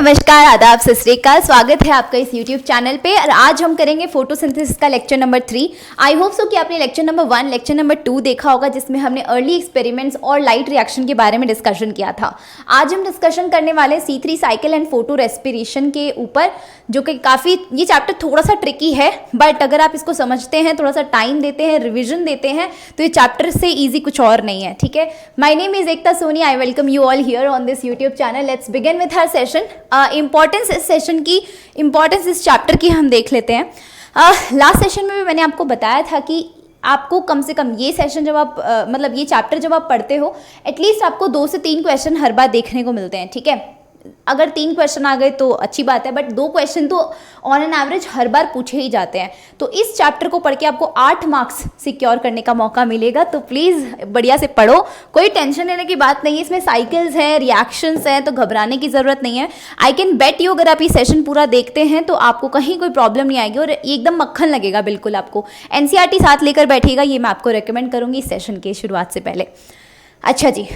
नमस्कार, आदाब, सत श्री अकाल। स्वागत है आपका इस YouTube चैनल पे। और आज हम करेंगे फोटोसिंथेसिस का lecture number 3। I hope so कि आपने लेक्चर नंबर 1, लेक्चर नंबर 2 देखा होगा, जिसमें हमने अर्ली एक्सपेरिमेंट्स और लाइट रिएक्शन के बारे में डिस्कशन किया था। आज हम डिस्कशन करने वाले C3 cycle and photo respiration के ऊपर, जो कि काफ़ी, ये चैप्टर थोड़ा सा ट्रिकी है, बट अगर आप इसको समझते हैं, थोड़ा सा टाइम देते हैं, रिविजन देते हैं, तो ये चैप्टर से ईजी कुछ और नहीं है। ठीक है, my name is Ekta Soni. I welcome you all here on this YouTube channel. Let's begin with her session. Importance इस सेशन की, इंपॉर्टेंस इस चैप्टर की हम देख लेते हैं। लास्ट सेशन में भी मैंने आपको बताया था कि आपको कम से कम ये सेशन जब आप मतलब ये चैप्टर जब आप पढ़ते हो, एटलीस्ट आपको 2 से 3 क्वेश्चन हर बार देखने को मिलते हैं। ठीक है, अगर 3 क्वेश्चन आ गए तो अच्छी बात है, बट 2 क्वेश्चन तो ऑन एन एवरेज हर बार पूछे ही जाते हैं। तो इस चैप्टर को पढ़ के आपको 8 मार्क्स सिक्योर करने का मौका मिलेगा। तो प्लीज़ बढ़िया से पढ़ो, कोई टेंशन लेने की बात नहीं है। इसमें साइकिल्स हैं, रिएक्शंस हैं, तो घबराने की ज़रूरत नहीं है। आई कैन बेट यू, अगर आप ये सेशन पूरा देखते हैं तो आपको कहीं कोई प्रॉब्लम नहीं आएगी और एकदम मक्खन लगेगा बिल्कुल आपको। एनसीईआरटी साथ लेकर बैठिएगा, ये मैं आपको रिकमेंड करूँगी इस सेशन के शुरुआत से पहले। अच्छा जी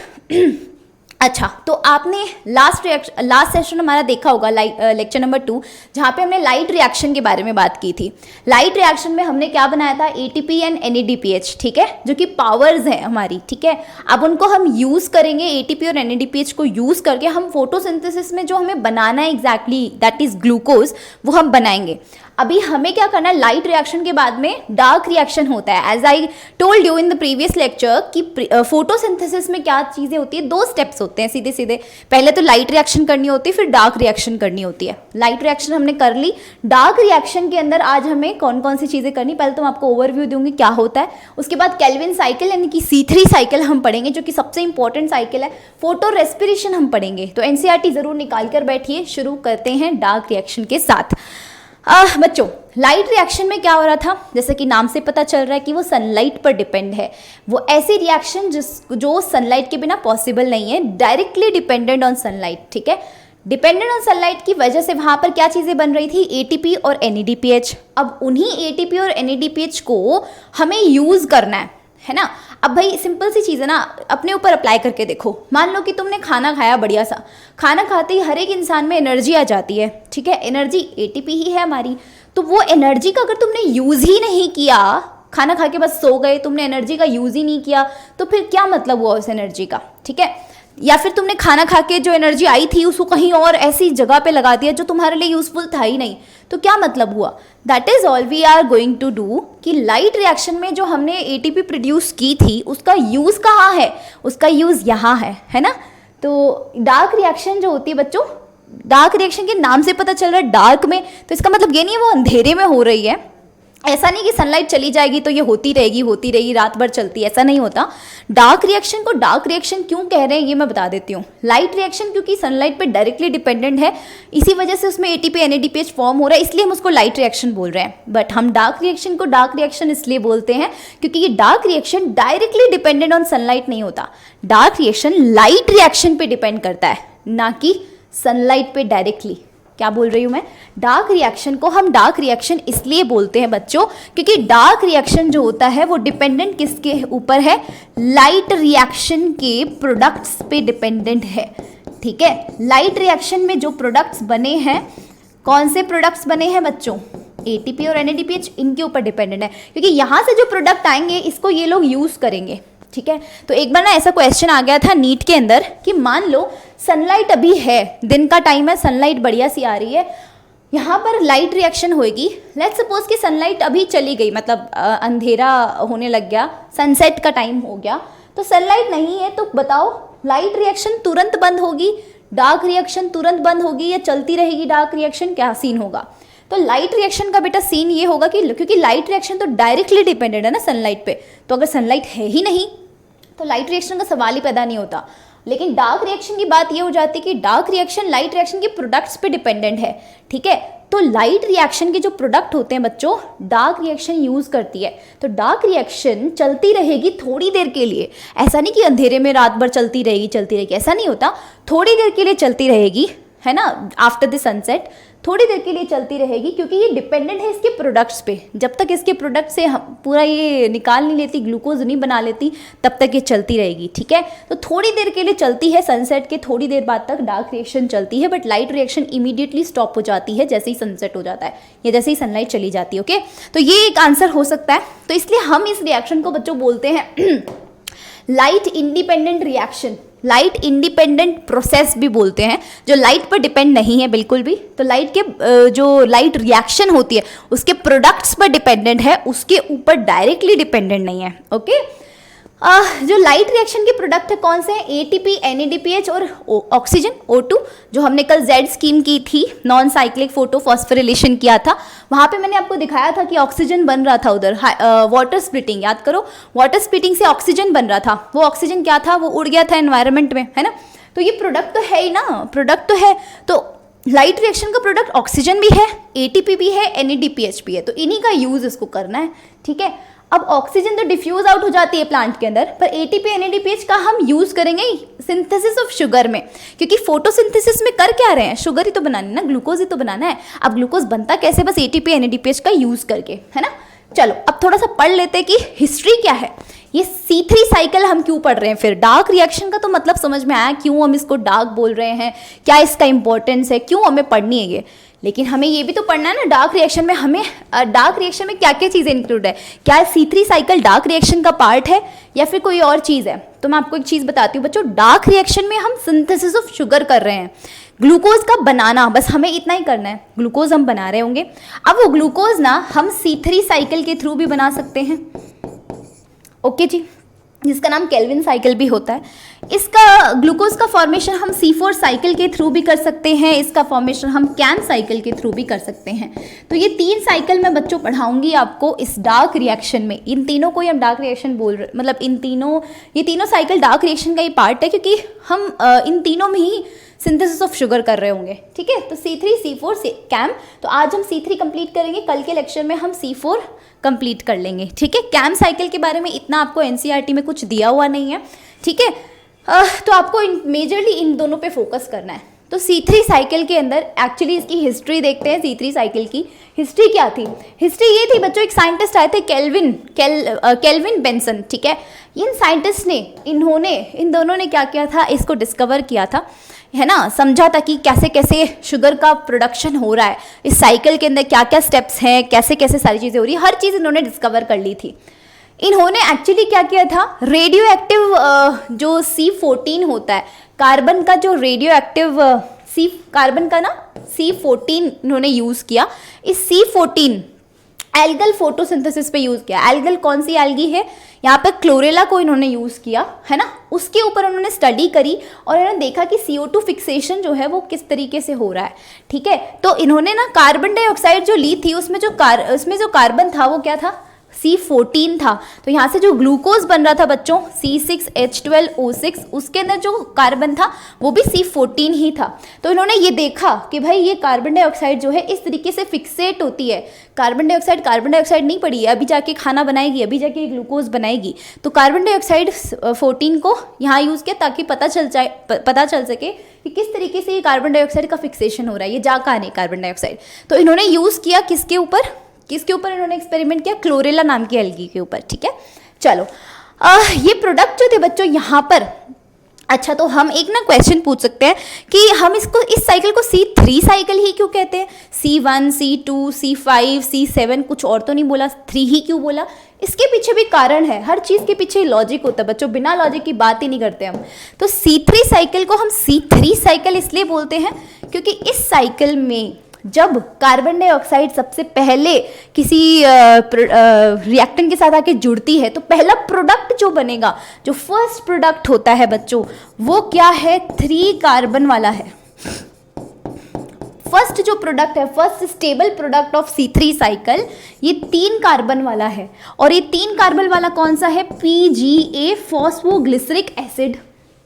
अच्छा, तो आपने लास्ट सेशन हमारा देखा होगा, लेक्चर नंबर 2, जहाँ पे हमने लाइट रिएक्शन के बारे में बात की थी। लाइट रिएक्शन में हमने क्या बनाया था, एटीपी एंड एनएडीपीएच। ठीक है, जो कि पावर्स हैं हमारी। ठीक है, अब उनको हम यूज़ करेंगे, एटीपी और एनएडीपीएच को यूज़ करके हम फोटोसिंथेसिस में जो हमें बनाना है एग्जैक्टली, दैट इज ग्लूकोज, वो हम बनाएंगे। अभी हमें क्या करना है, लाइट रिएक्शन के बाद में डार्क रिएक्शन होता है। As I told you in the previous lecture कि फोटोसिंथेसिस में क्या चीज़ें होती है, 2 स्टेप्स होते हैं सीधे सीधे। पहले तो लाइट रिएक्शन करनी होती है, फिर डार्क रिएक्शन करनी होती है। लाइट रिएक्शन हमने कर ली। डार्क रिएक्शन के अंदर आज हमें कौन कौन सी चीज़ें करनी, पहले तो मैं आपको ओवरव्यू दूंगी क्या होता है। उसके बाद केल्विन साइकिल यानी कि C3 साइकिल हम पढ़ेंगे, जो कि सबसे इंपॉर्टेंट साइकिल है। फोटो रेस्पिरेशन हम पढ़ेंगे। तो एनसीईआरटी ज़रूर निकाल कर बैठिए। शुरू करते हैं डार्क रिएक्शन के साथ। बच्चों, लाइट रिएक्शन में क्या हो रहा था, जैसे कि नाम से पता चल रहा है कि वो सनलाइट पर डिपेंड है। वो ऐसी रिएक्शन जो सनलाइट के बिना पॉसिबल नहीं है, डायरेक्टली डिपेंडेंट ऑन सनलाइट। ठीक है, डिपेंडेंट ऑन सनलाइट की वजह से वहाँ पर क्या चीज़ें बन रही थी, एटीपी और एनएडीपीएच। अब उन्हीं एटीपी और एनएडीपीएच को हमें यूज़ करना है ना। अब भाई सिंपल सी चीज़ है ना, अपने ऊपर अप्लाई करके देखो। मान लो कि तुमने खाना खाया, बढ़िया सा खाना खाते ही हर एक इंसान में एनर्जी आ जाती है। ठीक है, एनर्जी एटीपी ही है हमारी। तो वो एनर्जी का अगर तुमने यूज़ ही नहीं किया, खाना खा के बस सो गए, तुमने एनर्जी का यूज़ ही नहीं किया, तो फिर क्या मतलब हुआ उस एनर्जी का। ठीक है, या फिर तुमने खाना खा के जो एनर्जी आई थी उसको कहीं और ऐसी जगह पे लगा दिया जो तुम्हारे लिए यूजफुल था ही नहीं, तो क्या मतलब हुआ। That is all we are going to do कि लाइट रिएक्शन में जो हमने एटीपी प्रोड्यूस की थी उसका यूज़ कहाँ है, उसका यूज़ यहाँ है ना। तो डार्क रिएक्शन जो होती है बच्चों, डार्क रिएक्शन के नाम से पता चल रहा है डार्क में, तो इसका मतलब ये नहीं है वो अंधेरे में हो रही है। ऐसा नहीं कि सनलाइट चली जाएगी तो ये होती रहेगी रात भर चलती है, ऐसा नहीं होता। डार्क रिएक्शन को डार्क रिएक्शन क्यों कह रहे हैं ये मैं बता देती हूँ। लाइट रिएक्शन क्योंकि सनलाइट पे डायरेक्टली डिपेंडेंट है, इसी वजह से उसमें एटीपी एनएडीपीएच फॉर्म हो रहा है, इसलिए हम उसको लाइट रिएक्शन बोल रहे हैं। बट हम डार्क रिएक्शन को डार्क रिएक्शन इसलिए बोलते हैं क्योंकि ये dark reaction directly dependent on sunlight नहीं होता। डार्क रिएक्शन लाइट रिएक्शन पे डिपेंड करता है, ना कि सनलाइट पे डायरेक्टली। क्या बोल रही हूँ मैं, डार्क रिएक्शन को हम डार्क रिएक्शन इसलिए बोलते हैं बच्चों क्योंकि डार्क रिएक्शन जो होता है वो डिपेंडेंट किसके ऊपर है, लाइट रिएक्शन के प्रोडक्ट्स पे डिपेंडेंट है। ठीक है, लाइट रिएक्शन में जो प्रोडक्ट्स बने हैं, कौन से प्रोडक्ट्स बने हैं बच्चों, एटीपी और एनएडीपीएच, इनके ऊपर डिपेंडेंट है। क्योंकि यहाँ से जो प्रोडक्ट आएंगे इसको ये लोग यूज़ करेंगे। ठीक है, तो एक बार ना ऐसा क्वेश्चन आ गया था नीट के अंदर कि मान लो सनलाइट अभी है, दिन का टाइम है, सनलाइट बढ़िया सी आ रही है, यहाँ पर लाइट रिएक्शन होएगी। लेट्स सपोज कि सनलाइट अभी चली गई, मतलब अंधेरा होने लग गया, सनसेट का टाइम हो गया, तो सनलाइट नहीं है, तो बताओ लाइट रिएक्शन तुरंत बंद होगी, डार्क रिएक्शन तुरंत बंद होगी, या चलती रहेगी डार्क रिएक्शन, क्या सीन होगा। तो लाइट रिएक्शन का बेटा सीन ये होगा कि क्योंकि लाइट रिएक्शन तो डायरेक्टली डिपेंडेंट है ना सनलाइट पे, तो अगर सनलाइट है ही नहीं तो लाइट रिएक्शन का सवाल ही पैदा नहीं होता। लेकिन डार्क रिएक्शन की बात ये हो जाती है कि डार्क रिएक्शन लाइट रिएक्शन के प्रोडक्ट्स पे डिपेंडेंट है। ठीक है, तो लाइट रिएक्शन के जो प्रोडक्ट होते हैं बच्चों, डार्क रिएक्शन यूज़ करती है। तो डार्क रिएक्शन चलती रहेगी थोड़ी देर के लिए, ऐसा नहीं कि अंधेरे में रात भर चलती रहेगी, ऐसा नहीं होता। थोड़ी देर के लिए चलती रहेगी, है ना, आफ्टर द सनसेट थोड़ी देर के लिए चलती रहेगी, क्योंकि ये डिपेंडेंट है इसके प्रोडक्ट्स पे। जब तक इसके प्रोडक्ट से हम पूरा ये निकाल नहीं लेती, ग्लूकोज नहीं बना लेती, तब तक ये चलती रहेगी, ठीक है। तो थोड़ी देर के लिए चलती है, सनसेट के थोड़ी देर बाद तक डार्क रिएक्शन चलती है, but light reaction immediately stop हो जाती है जैसे ही सनसेट हो जाता है या जैसे ही सनलाइट चली जाती है। ओके, तो ये एक आंसर हो सकता है। तो इसलिए हम इस रिएक्शन को बच्चों बोलते हैं light independent reaction, light independent process भी बोलते हैं, जो लाइट पर डिपेंड नहीं है बिल्कुल भी। तो लाइट के जो लाइट रिएक्शन होती है उसके प्रोडक्ट्स पर डिपेंडेंट है, उसके ऊपर डायरेक्टली डिपेंडेंट नहीं है। ओके, जो लाइट रिएक्शन के प्रोडक्ट है कौन से हैं? ATP, NADPH और ऑक्सीजन O2, जो हमने कल Z स्कीम की थी, नॉन साइक्लिक फोटोफॉस्फोरिलेशन किया था। वहाँ पे मैंने आपको दिखाया था कि ऑक्सीजन बन रहा था उधर, वाटर स्प्लिटिंग, याद करो, वाटर स्प्लिटिंग से ऑक्सीजन बन रहा था। वो ऑक्सीजन क्या था? वो उड़ गया था एनवायरनमेंट में, है ना। तो ये प्रोडक्ट तो है ही ना, प्रोडक्ट तो है। तो लाइट रिएक्शन का प्रोडक्ट ऑक्सीजन भी है, ATP भी है, NADPH भी है, तो इन्हीं का यूज़ इसको करना है, ठीक है। अब ऑक्सीजन तो डिफ्यूज आउट हो जाती है प्लांट के अंदर, पर ATP, NADPH का हम यूज़ करेंगे सिंथेसिस ऑफ शुगर में, क्योंकि फोटोसिंथेसिस में कर क्या रहे हैं? शुगर ही तो बनानी ना, ग्लूकोज ही तो बनाना है। अब ग्लूकोज बनता कैसे? बस ATP, NADPH का यूज़ करके, है ना। चलो अब थोड़ा सा पढ़ लेते हैं कि हिस्ट्री क्या है, ये C3 साइकिल हम क्यों पढ़ रहे हैं। फिर डार्क रिएक्शन का तो मतलब समझ में आया, क्यों हम इसको डार्क बोल रहे हैं, क्या इसका इंपॉर्टेंस है, क्यों हमें पढ़नी है ये। लेकिन हमें ये भी तो पढ़ना है ना, डार्क रिएक्शन में हमें डार्क रिएक्शन में क्या क्या चीज़ें इंक्लूड है, क्या C3 साइकिल डार्क रिएक्शन का पार्ट है या फिर कोई और चीज़ है। तो मैं आपको एक चीज़ बताती हूँ बच्चों, डार्क रिएक्शन में हम सिंथेसिस ऑफ शुगर कर रहे हैं, ग्लूकोज का बनाना, बस हमें इतना ही करना है, ग्लूकोज हम बना रहे होंगे। अब वो ग्लूकोज ना हम C3 साइकिल के थ्रू भी बना सकते हैं, ओके जी, जिसका नाम केल्विन साइकिल भी होता है। इसका ग्लूकोज का फॉर्मेशन हम C4 साइकिल के थ्रू भी कर सकते हैं, इसका फॉर्मेशन हम कैम साइकिल के थ्रू भी कर सकते हैं। तो ये 3 साइकिल मैं बच्चों पढ़ाऊंगी आपको इस डार्क रिएक्शन में। इन तीनों को ही हम डार्क रिएक्शन बोल रहे, मतलब ये तीनों साइकिल डार्क रिएक्शन का ही पार्ट है, क्योंकि हम इन तीनों में ही सिंथेसिस ऑफ शुगर कर रहे होंगे, ठीक है। तो C3, C4 कैम, तो आज हम C3 कंप्लीट करेंगे, कल के लेक्चर में हम C4 कंप्लीट कर लेंगे, ठीक है। कैम साइकिल के बारे में इतना आपको NCERT में कुछ दिया हुआ नहीं है, ठीक है। तो आपको मेजरली इन दोनों पे फोकस करना है। तो C3 साइकिल के अंदर एक्चुअली इसकी हिस्ट्री देखते हैं। C3 साइकिल की हिस्ट्री क्या थी? हिस्ट्री ये थी बच्चों, एक साइंटिस्ट आए थे केल्विन बेंसन, ठीक है। इन साइंटिस्ट ने, इन दोनों ने क्या किया था, इसको डिस्कवर किया था, है ना, समझा था कि कैसे कैसे शुगर का प्रोडक्शन हो रहा है, इस साइकिल के अंदर क्या क्या स्टेप्स हैं, कैसे कैसे सारी चीज़ें हो रही है, हर चीज़ इन्होंने डिस्कवर कर ली थी। इन्होंने एक्चुअली क्या किया था, रेडियो एक्टिव जो C14 होता है, कार्बन का जो रेडियो एक्टिव कार्बन का ना C14 इन्होंने यूज़ किया। इस C14 एल्गल फोटोसिंथेसिस पे यूज़ किया। एल्गल कौन सी एल्गी है? यहाँ पे क्लोरेला को इन्होंने यूज़ किया, है ना। उसके ऊपर उन्होंने स्टडी करी और इन्होंने देखा कि CO2 फिक्सेशन जो है वो किस तरीके से हो रहा है, ठीक है। तो इन्होंने ना कार्बन डाइऑक्साइड जो ली थी, उसमें जो कार्बन था वो क्या था, C14 था। तो यहाँ से जो ग्लूकोज बन रहा था बच्चों C6H12O6, उसके अंदर जो कार्बन था वो भी C14 ही था। तो इन्होंने ये देखा कि भाई ये कार्बन डाइऑक्साइड जो है इस तरीके से फिक्सेट होती है। कार्बन डाइऑक्साइड नहीं पड़ी है, अभी जाके खाना बनाएगी, अभी जाके ग्लूकोज बनाएगी। तो कार्बन डाइऑक्साइड 14 को यहाँ यूज़ किया ताकि पता चल सके कि किस तरीके से ये कार्बन डाइऑक्साइड का फिक्सेशन हो रहा है, ये जा कहाँ नहीं कार्बन डाइऑक्साइड। तो इन्होंने यूज़ किया किसके ऊपर इन्होंने एक्सपेरिमेंट किया, क्लोरेला नाम की एल्गी के ऊपर, ठीक है। चलो ये प्रोडक्ट जो थे बच्चों यहाँ पर, अच्छा तो हम एक ना क्वेश्चन पूछ सकते हैं कि हम इस साइकिल को C3 साइकिल ही क्यों कहते हैं, C1, C2, C5, C7, कुछ और तो नहीं बोला, 3 ही क्यों बोला? इसके पीछे भी कारण है, हर चीज़ के पीछे लॉजिक होता है बच्चों, बिना लॉजिक की बात ही नहीं करते हम। तो C3 साइकिल को हम C3 साइकिल इसलिए बोलते हैं क्योंकि इस साइकिल में जब कार्बन डाइऑक्साइड सबसे पहले किसी रिएक्टेंट के साथ आके जुड़ती है तो पहला प्रोडक्ट जो बनेगा, जो फर्स्ट प्रोडक्ट होता है बच्चों, वो क्या है, 3 कार्बन वाला है। फर्स्ट जो प्रोडक्ट है, first stable product of C3 cycle, ये 3 कार्बन वाला है। और ये 3 कार्बन वाला कौन सा है, PGA फॉस्फोग्लिसरिक एसिड,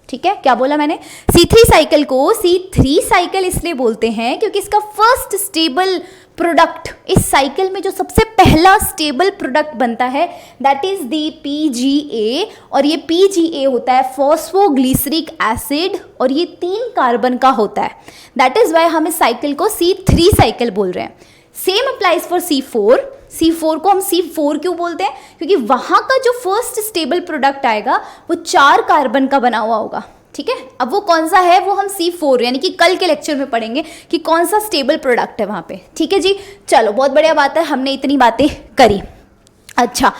ठीक है। क्या बोला मैंने, C3 साइकिल को C3 साइकिल इसलिए बोलते हैं क्योंकि इसका फर्स्ट स्टेबल प्रोडक्ट, इस साइकिल में जो सबसे पहला स्टेबल प्रोडक्ट बनता है दैट इज दी PGA, और ये PGA होता है फॉस्फोग्लिसरिक एसिड, और ये 3 कार्बन का होता है। दैट इज वाई हम इस साइकिल को C3 साइकिल बोल रहे हैं। Same applies for C4। C4 को हम C4 क्यों बोलते हैं? क्योंकि वहां का जो फर्स्ट स्टेबल प्रोडक्ट आएगा वो 4 कार्बन का बना हुआ होगा। ठीक है, अब वो कौन सा है वो हम C4 यानी कि कल के लेक्चर में पढ़ेंगे कि कौन सा स्टेबल प्रोडक्ट है वहां पे। ठीक है जी, चलो बहुत बढ़िया बात है, हमने इतनी बातें करी। अच्छा,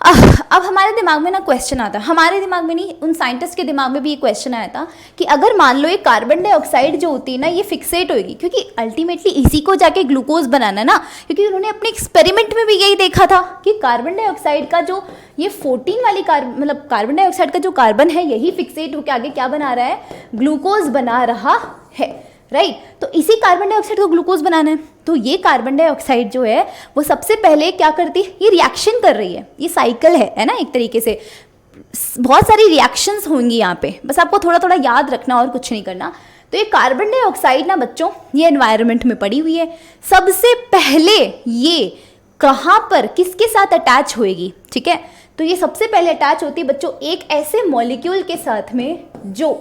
अब हमारे दिमाग में ना क्वेश्चन आता है, हमारे दिमाग में नहीं, उन साइंटिस्ट के दिमाग में भी ये क्वेश्चन आया था कि अगर मान लो ये कार्बन डाइऑक्साइड जो होती है ना ये फिक्सेट होगी, क्योंकि अल्टीमेटली इसी को जाके ग्लूकोज बनाना ना, क्योंकि उन्होंने अपने एक्सपेरिमेंट में भी यही देखा था कि कार्बन डाइऑक्साइड का जो ये 14 वाली मतलब कार्बन डाइऑक्साइड का जो कार्बन है यही फिक्सेट होकर आगे क्या बना रहा है, ग्लूकोज बना रहा है, राइट। तो इसी कार्बन डाइऑक्साइड को ग्लूकोज बनाना है, तो ये कार्बन डाइऑक्साइड जो है वो सबसे पहले क्या करती है, ये रिएक्शन कर रही है, ये साइकिल है ना, एक तरीके से बहुत सारी रिएक्शंस होंगी यहाँ पे, बस आपको थोड़ा थोड़ा याद रखना और कुछ नहीं करना। तो ये कार्बन डाइऑक्साइड ना बच्चों ये एनवायरनमेंट में पड़ी हुई है, सबसे पहले ये कहाँ पर किसके साथ अटैच होएगी, ठीक है, तो ये सबसे पहले अटैच होती है बच्चों एक ऐसे मॉलिक्यूल के साथ में जो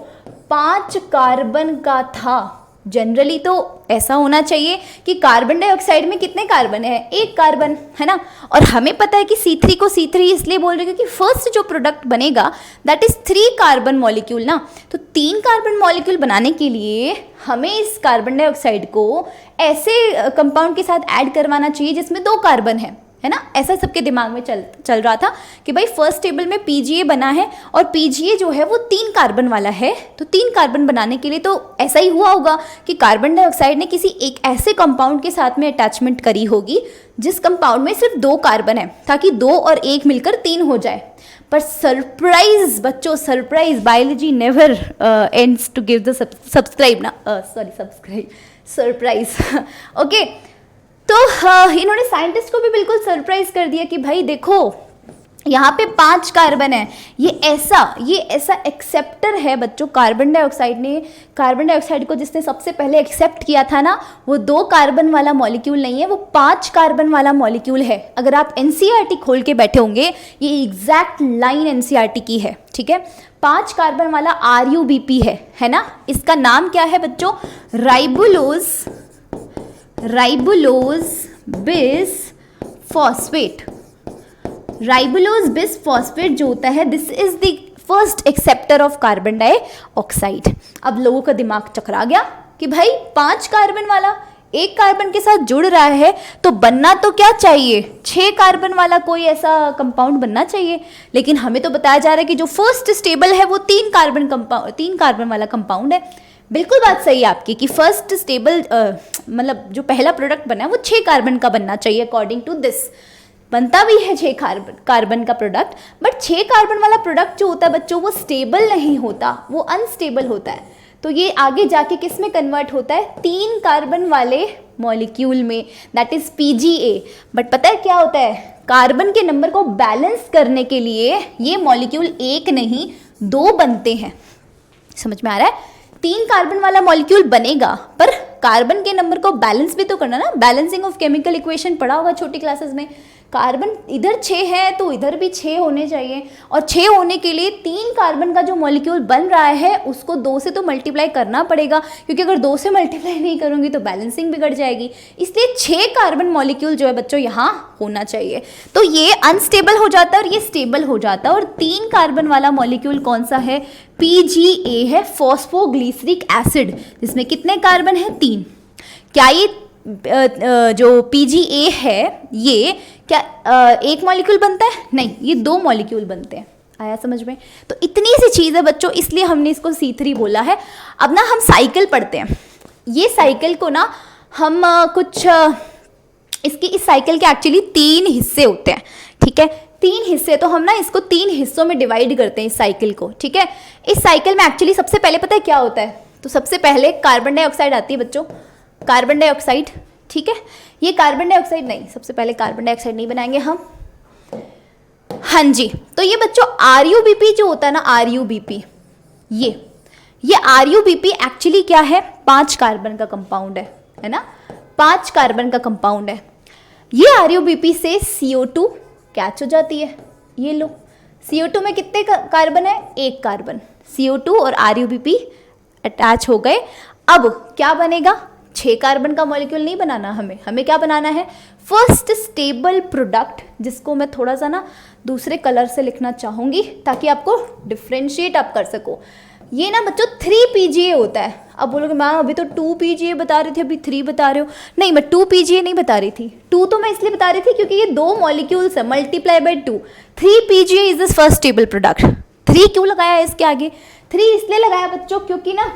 5 कार्बन का था। जनरली तो ऐसा होना चाहिए कि कार्बन डाइऑक्साइड में कितने कार्बन है, 1 कार्बन है ना, और हमें पता है कि C3 को C3 इसलिए बोल रहे हैं क्योंकि फर्स्ट जो प्रोडक्ट बनेगा दैट इज 3 कार्बन मॉलिक्यूल ना, तो 3 कार्बन मॉलिक्यूल बनाने के लिए हमें इस कार्बन डाइऑक्साइड को ऐसे कंपाउंड के साथ ऐड करवाना चाहिए जिसमें 2 कार्बन है ना, ऐसा सबके दिमाग में चल रहा था कि भाई फर्स्ट टेबल में PGA बना है और PGA जो है वो 3 कार्बन वाला है, तो 3 कार्बन बनाने के लिए तो ऐसा ही हुआ होगा कि कार्बन डाइऑक्साइड ने किसी एक ऐसे कंपाउंड के साथ में अटैचमेंट करी होगी जिस कंपाउंड में सिर्फ 2 कार्बन है, ताकि 2 और 1 मिलकर 3 हो जाए। पर सरप्राइज बच्चों, surprise, biology never ends to give the subscribe ना, सब्सक्राइब, सरप्राइज। ओके, तो इन्होंने साइंटिस्ट को भी बिल्कुल सरप्राइज कर दिया कि भाई देखो यहाँ पे 5 कार्बन है, ये ऐसा एक्सेप्टर है बच्चों, कार्बन डाइऑक्साइड को जिसने सबसे पहले एक्सेप्ट किया था ना, वो 2 कार्बन वाला मॉलिक्यूल नहीं है, वो 5 कार्बन वाला मॉलिक्यूल है। अगर आप NCERT खोल के बैठे होंगे, ये एग्जैक्ट लाइन NCERT की है, ठीक है, 5 कार्बन वाला RUBP है ना, इसका नाम क्या है बच्चों, ribulose bis phosphate. Ribulose bis phosphate जो होता है this is the first acceptor of carbon dioxide. अब लोगों का दिमाग चकरा गया कि भाई 5 कार्बन वाला 1 कार्बन के साथ जुड़ रहा है, तो बनना तो क्या चाहिए, 6 कार्बन वाला कोई ऐसा कंपाउंड बनना चाहिए, लेकिन हमें तो बताया जा रहा है कि जो फर्स्ट स्टेबल है वो 3 कार्बन वाला कंपाउंड है। बिल्कुल बात सही है आपकी कि फर्स्ट स्टेबल मतलब जो पहला प्रोडक्ट बना है वो 6 कार्बन का बनना चाहिए अकॉर्डिंग टू दिस, बनता भी है 6 कार्बन का प्रोडक्ट, बट 6 कार्बन वाला प्रोडक्ट जो होता है बच्चों वो स्टेबल नहीं होता, वो अनस्टेबल होता है। तो ये आगे जाके किस में कन्वर्ट होता है, 3 कार्बन वाले मॉलिक्यूल में, दैट इज PGA। बट पता है क्या होता है, कार्बन के नंबर को बैलेंस करने के लिए ये मॉलिक्यूल 1 नहीं 2 बनते हैं। समझ में आ रहा है, 3 कार्बन वाला मॉलिक्यूल बनेगा पर कार्बन के नंबर को बैलेंस भी तो करना ना, बैलेंसिंग ऑफ केमिकल इक्वेशन पढ़ा होगा छोटी क्लासेस में। कार्बन इधर 6 है तो इधर भी 6 होने चाहिए, और 6 होने के लिए 3 कार्बन का जो मॉलिक्यूल बन रहा है उसको 2 से तो मल्टीप्लाई करना पड़ेगा, क्योंकि अगर 2 से मल्टीप्लाई नहीं करूँगी तो बैलेंसिंग बिगड़ जाएगी। इसलिए 6 कार्बन मॉलिक्यूल जो है बच्चों यहाँ होना चाहिए, तो ये अनस्टेबल हो जाता है और ये स्टेबल हो जाता है। और 3 कार्बन वाला मॉलिक्यूल कौन सा है, PGA है, फॉस्फोग्लिसरिक एसिड, जिसमें कितने कार्बन है, 3। क्या ये जो PGA है ये क्या 1 मॉलिक्यूल बनता है, नहीं, ये 2 मॉलिक्यूल बनते हैं। आया समझ में, तो इतनी सी चीज़ है बच्चों, इसलिए हमने इसको C3 बोला है। अब ना हम साइकिल पढ़ते हैं, ये साइकिल को ना हम इस साइकिल के एक्चुअली 3 हिस्से होते हैं, ठीक है, 3 हिस्से, तो हम ना इसको 3 हिस्सों में डिवाइड करते हैं इस साइकिल को, ठीक है। इस साइकिल में एक्चुअली सबसे पहले पता है क्या होता है, तो सबसे पहले कार्बन डाइऑक्साइड आती है बच्चों, कार्बन डाइऑक्साइड, ठीक है, ये कार्बन डाइऑक्साइड नहीं, सबसे पहले कार्बन डाइऑक्साइड नहीं बनाएंगे हम, हाँ जी। तो ये बच्चों RUBP जो होता है ना, RUBP, ये RUBP एक्चुअली क्या है, 5 कार्बन का कंपाउंड है ना, 5 कार्बन का कंपाउंड है। ये RUBP से CO2 कैच हो जाती है। ये लो, CO2 में कितने कार्बन है? 1 कार्बन। CO2 और RUBP अटैच हो गए। अब क्या बनेगा? 6 कार्बन का मॉलिक्यूल नहीं बनाना हमें क्या बनाना है? फर्स्ट स्टेबल प्रोडक्ट, जिसको मैं थोड़ा सा ना दूसरे कलर से लिखना चाहूँगी ताकि आपको डिफ्रेंशिएट आप कर सको। ये ना बच्चों 3 PGA होता है। अब बोलोगे मैम अभी तो 2 PGA बता रही थी, अभी 3 बता रहे हो। नहीं, मैं 2 PGA नहीं बता रही थी। 2 तो मैं इसलिए बता रही थी क्योंकि ये 2 मॉलिक्यूल्स है, multiply by 2। 3 PGA is the first stable product. 3 क्यों लगाया है इसके आगे? 3 इसलिए लगाया बच्चों क्योंकि ना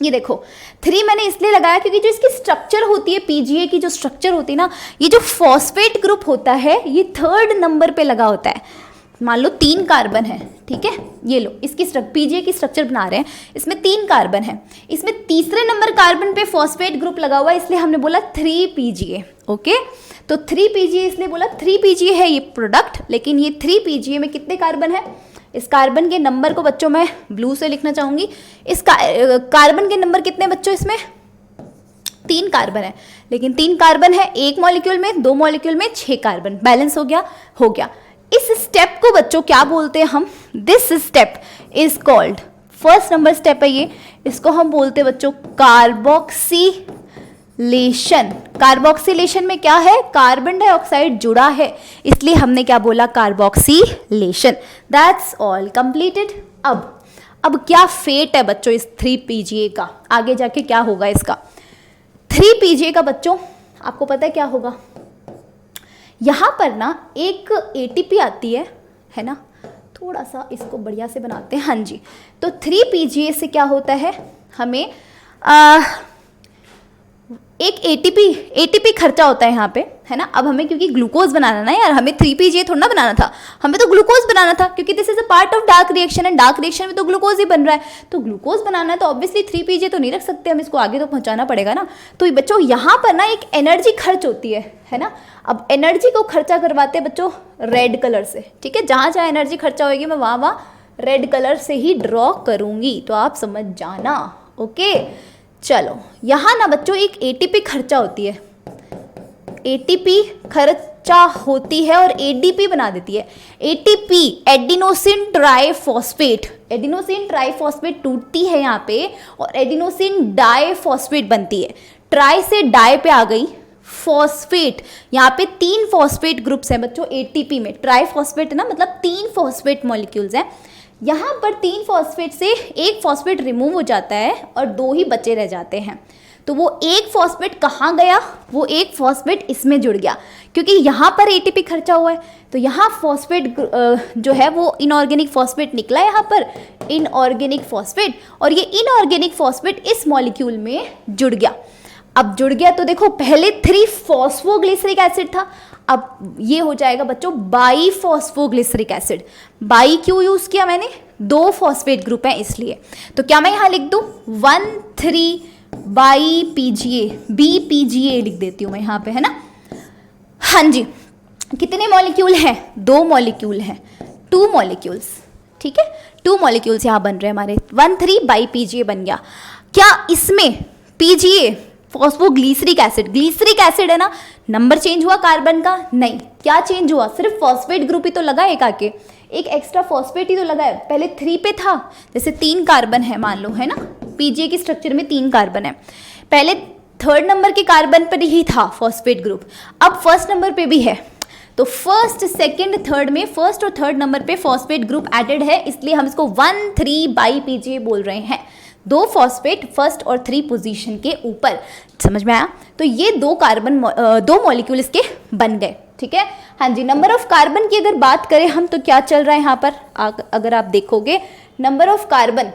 ये देखो 3 मैंने इसलिए लगाया क्योंकि जो इसकी स्ट्रक्चर होती है, PGA की जो स्ट्रक्चर होती है ना, ये जो फॉस्फेट ग्रुप होता है ये 3rd नंबर पे लगा होता है। मान लो 3 कार्बन है, ठीक है, ये लो इसकी PGA की स्ट्रक्चर बना रहे हैं, इसमें 3 कार्बन है, इसमें तीसरे नंबर कार्बन पे फॉस्फेट ग्रुप लगा हुआ है, इसलिए हमने बोला 3 PGA। ओके, तो 3 PGA इसलिए बोला 3 PGA है ये प्रोडक्ट, लेकिन ये 3 PGA में कितने कार्बन है? इस कार्बन के नंबर को बच्चों मैं ब्लू से लिखना चाहूँगी। इस कार्बन के नंबर कितने बच्चों? इसमें 3 कार्बन है, लेकिन 3 कार्बन है एक मॉलिक्यूल में, 2 मॉलिक्यूल में 6 कार्बन। बैलेंस हो गया। इस स्टेप को बच्चों क्या बोलते हैं हम? This step is called, first number step है ये, इसको हम बोलते हैं बच्चों कार्बोक्सिलेशन। कार्बोक्सिलेशन में क्या है? कार्बन डाइऑक्साइड जुड़ा है, इसलिए हमने क्या बोला? कार्बोक्सिलेशन। That's all completed. अब क्या फेट है बच्चों इस 3 PGA का? आगे जाके क्या होगा इसका? 3 PGA का बच्चों आपको पता है क्या होगा? यहाँ पर ना एक ATP आती है ना, थोड़ा सा इसको बढ़िया से बनाते हैं। हाँ जी, तो 3 PGA से क्या होता है? हमें एक ATP खर्चा होता है यहाँ पे, है ना। अब हमें क्योंकि ग्लूकोज बनाना ना यार, हमें 3 PGA थोड़ा ना बनाना था, हमें तो ग्लूकोज बनाना था, क्योंकि this is a part of dark reaction and dark reaction में तो ग्लूकोज ही बन रहा है। तो ग्लूकोज बनाना है तो ऑब्वियसली 3 PGA तो नहीं रख सकते हम, इसको आगे तो पहुंचाना पड़ेगा ना। तो बच्चों यहाँ पर ना एक एनर्जी खर्च होती है ना। अब एनर्जी को खर्चा करवाते हैं बच्चों रेड कलर से, ठीक है। जहाँ जहाँ एनर्जी खर्चा होगी मैं वहाँ रेड कलर से ही ड्रॉ करूँगी, तो आप समझ जाना। ओके, चलो यहाँ ना बच्चों एक ATP खर्चा होती है, ATP खर्चा होती है और ADP बना देती है। ATP adenosine triphosphate, adenosine triphosphate टूटती है यहाँ पे और एडिनोसिन डाइफॉस्फेट बनती है। ट्राई से डाई पे आ गई, फॉस्फेट, यहाँ पे 3 फॉस्फेट ग्रुप्स हैं बच्चों ATP में। ट्राइफॉस्फेट है ना, मतलब 3 फॉस्फेट मॉलिक्यूल्स हैं। यहाँ पर 3 फॉस्फेट से एक फॉस्फेट रिमूव हो जाता है और 2 ही बचे रह जाते हैं। तो वो एक फॉस्फेट कहाँ गया? वो एक फॉस्फेट इसमें जुड़ गया, क्योंकि यहाँ पर ATP खर्चा हुआ है। तो यहाँ फॉस्फेट जो है वो इनऑर्गेनिक फॉस्फेट निकला है, यहाँ पर इनऑर्गेनिक फॉस्फेट, और ये इनऑर्गेनिक फॉस्फेट इस मॉलिक्यूल में जुड़ गया। अब जुड़ गया तो देखो पहले 3 फॉस्फोग्लिसरिक एसिड था, अब ये हो जाएगा बच्चों बाई फॉस्फोग्लिसरिक एसिड। बाई क्यों यूज किया मैंने? 2 फॉस्फेट ग्रुप हैं इसलिए। तो क्या मैं यहाँ लिख दूँ 1,3 बाई PGA, BPGA लिख देती हूँ मैं यहाँ पे, है ना। हाँ जी, कितने मॉलिक्यूल हैं? 2 मॉलिक्यूल हैं, 2 मॉलिक्यूल्स, ठीक है। 2 मॉलिक्यूल्स यहाँ बन रहे हैं हमारे, 1,3 बाई PGA बन गया। क्या इसमें PGA phosphoglyceric acid, glyceric acid है ना, नंबर चेंज हुआ कार्बन का? नहीं। क्या चेंज हुआ? सिर्फ फॉस्फेट ग्रुप ही तो लगा एक आके, एक एक्स्ट्रा फॉस्फेट ही तो लगा है। पहले 3 पे था, जैसे 3 कार्बन है मान लो, है ना, PGA की स्ट्रक्चर में 3 कार्बन है, पहले 3rd नंबर के कार्बन पर ही था फॉस्फेट ग्रुप, अब 1st नंबर पे भी है। तो 1st, 2nd, 3rd में 1st और 3rd नंबर पे फॉस्फेट ग्रुप एडेड है, इसलिए हम इसको 1,3 बाई PGA बोल रहे हैं। 2 फॉस्फेट 1st और 3 पोजीशन के ऊपर, समझ में आया। तो ये 2 मॉलिक्यूल इसके बन गए, ठीक है। हाँ जी, नंबर ऑफ कार्बन की अगर बात करें हम तो क्या चल रहा है यहाँ पर, अगर आप देखोगे number of carbon